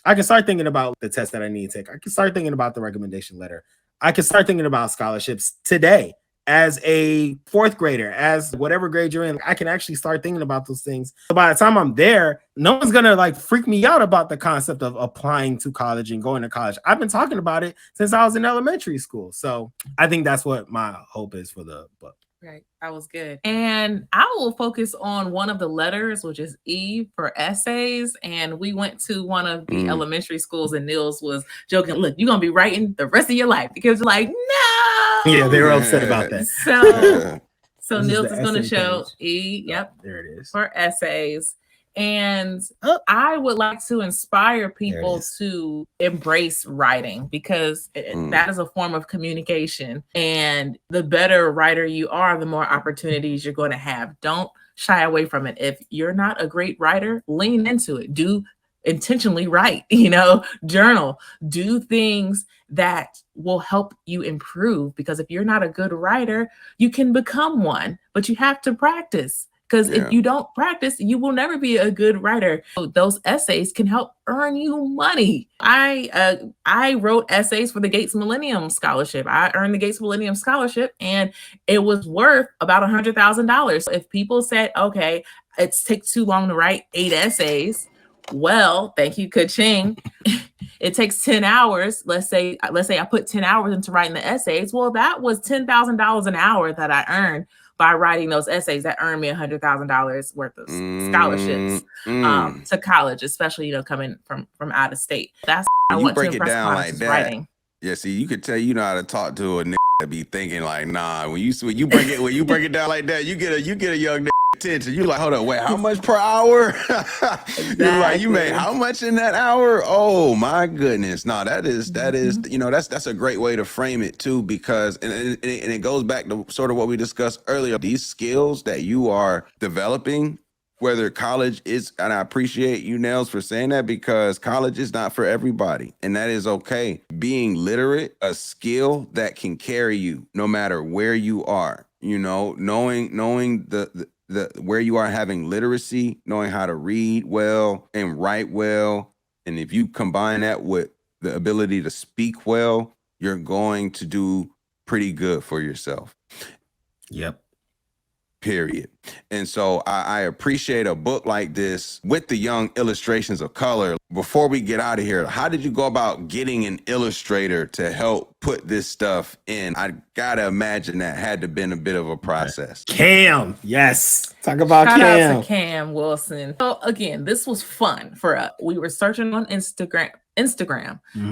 I can start thinking about the test that I need to take. I can start thinking about the recommendation letter. I can start thinking about scholarships today. As a fourth grader, as whatever grade you're in, I can actually start thinking about those things. So by the time I'm there, no one's gonna freak me out about the concept of applying to college and going to college. I've been talking about it since I was in elementary school. So I think that's what my hope is for the book. Right. That was good. And I will focus on one of the letters, which is E for essays. And we went to one of the elementary schools, and Neils was joking, look, you're going to be writing the rest of your life, because no. Yeah, they were upset about that. So Neils is going to show page. E. Yep. There it is. For essays. And I would like to inspire people to embrace writing, because that is a form of communication. And the better writer you are, the more opportunities you're going to have. Don't shy away from it. If you're not a great writer, lean into it. Do intentionally write, journal, do things that will help you improve. Because if you're not a good writer, you can become one, but you have to practice. Because if you don't practice, you will never be a good writer. So those essays can help earn you money. I wrote essays for the Gates Millennium Scholarship. I earned the Gates Millennium Scholarship, and it was worth about $100,000. If people said, okay, it takes too long to write 8 essays, well, thank you, ka-ching. It takes 10 hours. Let's say I put 10 hours into writing the essays. Well, that was $10,000 an hour that I earned by writing those essays. That earned me $100,000 worth of scholarships to college, especially coming from out of state. That's I want to impress upon us is writing. Yeah, see, you could tell you know how to talk to a nigga that be thinking nah. When you break it down like that, you get a young nigga attention. You like, hold on, wait, how much per hour? Exactly. You're like, you made how much in that hour? Oh my goodness. No, that is that's a great way to frame it too, because and it goes back to sort of what we discussed earlier. These skills that you are developing, whether college is, and I appreciate you, Neils, for saying that, because college is not for everybody, and that is okay. Being literate, a skill that can carry you no matter where you are. Knowing the where you are, having literacy, knowing how to read well and write well, and if you combine that with the ability to speak well, you're going to do pretty good for yourself. Yep. period. And so I appreciate a book like this with the young illustrations of color. Before we get out of here, how did you go about getting an illustrator to help put this stuff in? I gotta imagine that had to been a bit of a process. Cam, yes. Talk about Shout Cam. out to Cam Wilson. So again, this was fun for us. We were searching on Instagram.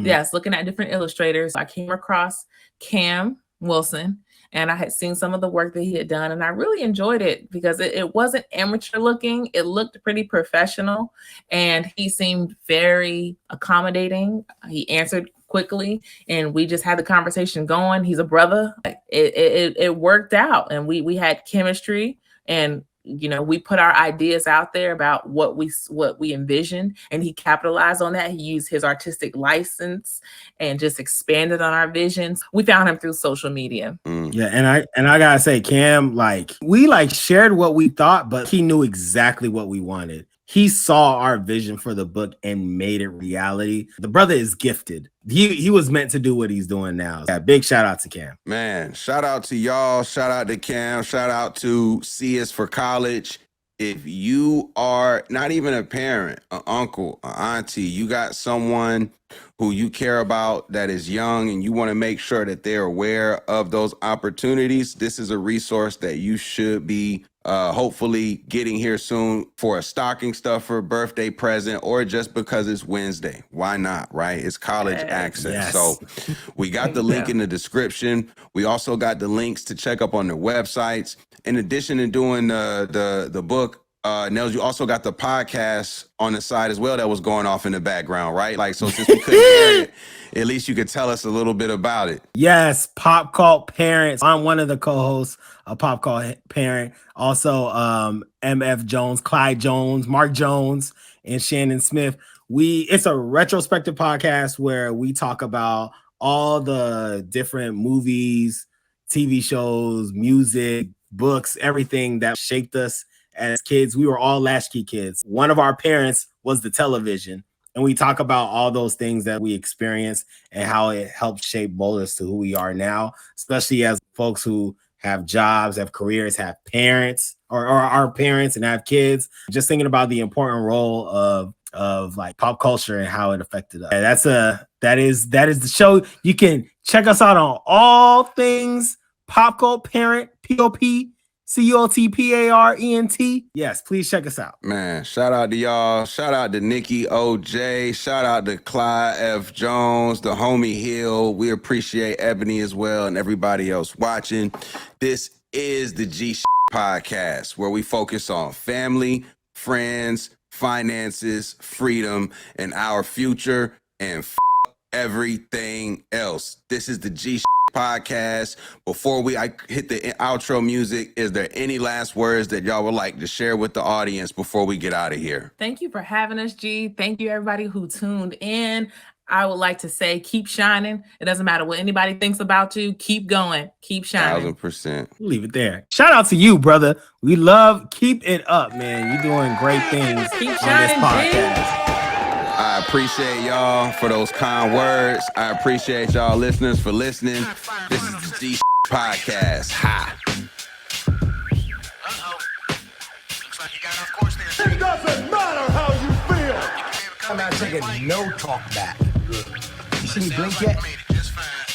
Yes, looking at different illustrators. I came across Cam Wilson, and I had seen some of the work that he had done, and I really enjoyed it because it wasn't amateur looking. It looked pretty professional, and he seemed very accommodating. He answered quickly, and we just had the conversation going. He's a brother. It worked out, and we had chemistry, and we put our ideas out there about what we envisioned, and he capitalized on that. He used his artistic license and just expanded on our visions. We found him through social media. Yeah, and I gotta say, Cam, we shared what we thought, but he knew exactly what we wanted. He saw our vision for the book and made it reality. The brother is gifted. He was meant to do what he's doing now. Yeah, big shout out to Cam. Man, shout out to y'all. Shout out to Cam. Shout out to See Us for College. If you are not even a parent, an uncle, an auntie, you got someone who you care about that is young and you want to make sure that they're aware of those opportunities, this is a resource that you should be hopefully getting here soon for a stocking stuffer, birthday present, or just because it's Wednesday. Why not, right? It's college access. Yes. So we got the link in the description. We also got the links to check up on their websites. In addition to doing the book, Nels, you also got the podcast on the side as well that was going off in the background, right? So since we couldn't hear it, at least you could tell us a little bit about it. Yes, Pop Cult Parents. I'm one of the co-hosts of Pop Cult Parent. Also, MF Jones, Clyde Jones, Mark Jones, and Shannon Smith. It's a retrospective podcast where we talk about all the different movies, TV shows, music, books, everything that shaped us as kids. We were all latchkey kids. One of our parents was the television. And we talk about all those things that we experienced and how it helped shape mold us to who we are now, especially as folks who have jobs, have careers, have parents, or are parents and have kids. Just thinking about the important role of pop culture and how it affected us. And that is the show. You can check us out on all things Pop Cult Parent, POP. CULTPARENT. Yes, please check us out. Man, shout out to y'all. Shout out to Nikki OJ. Shout out to Clyde F. Jones, the homie Hill. We appreciate Ebony as well and everybody else watching. This is the G Podcast, where we focus on family, friends, finances, freedom, and our future, and everything else. This is the G Podcast. Before I hit the outro music, is there any last words that y'all would like to share with the audience before we get out of here? Thank you for having us, G. Thank you, everybody who tuned in. I would like to say, keep shining. It doesn't matter what anybody thinks about you. Keep going. Keep shining. 1000%. Leave it there. Shout out to you, brother. We keep it up, man. You're doing great things Keep on shining, this podcast. G. I appreciate y'all for those kind words. I appreciate y'all listeners for listening. This is the G Podcast. Ha. Looks like you got off course there. It doesn't matter how you feel. I'm not taking no talk back. You see me blink yet? Just fine.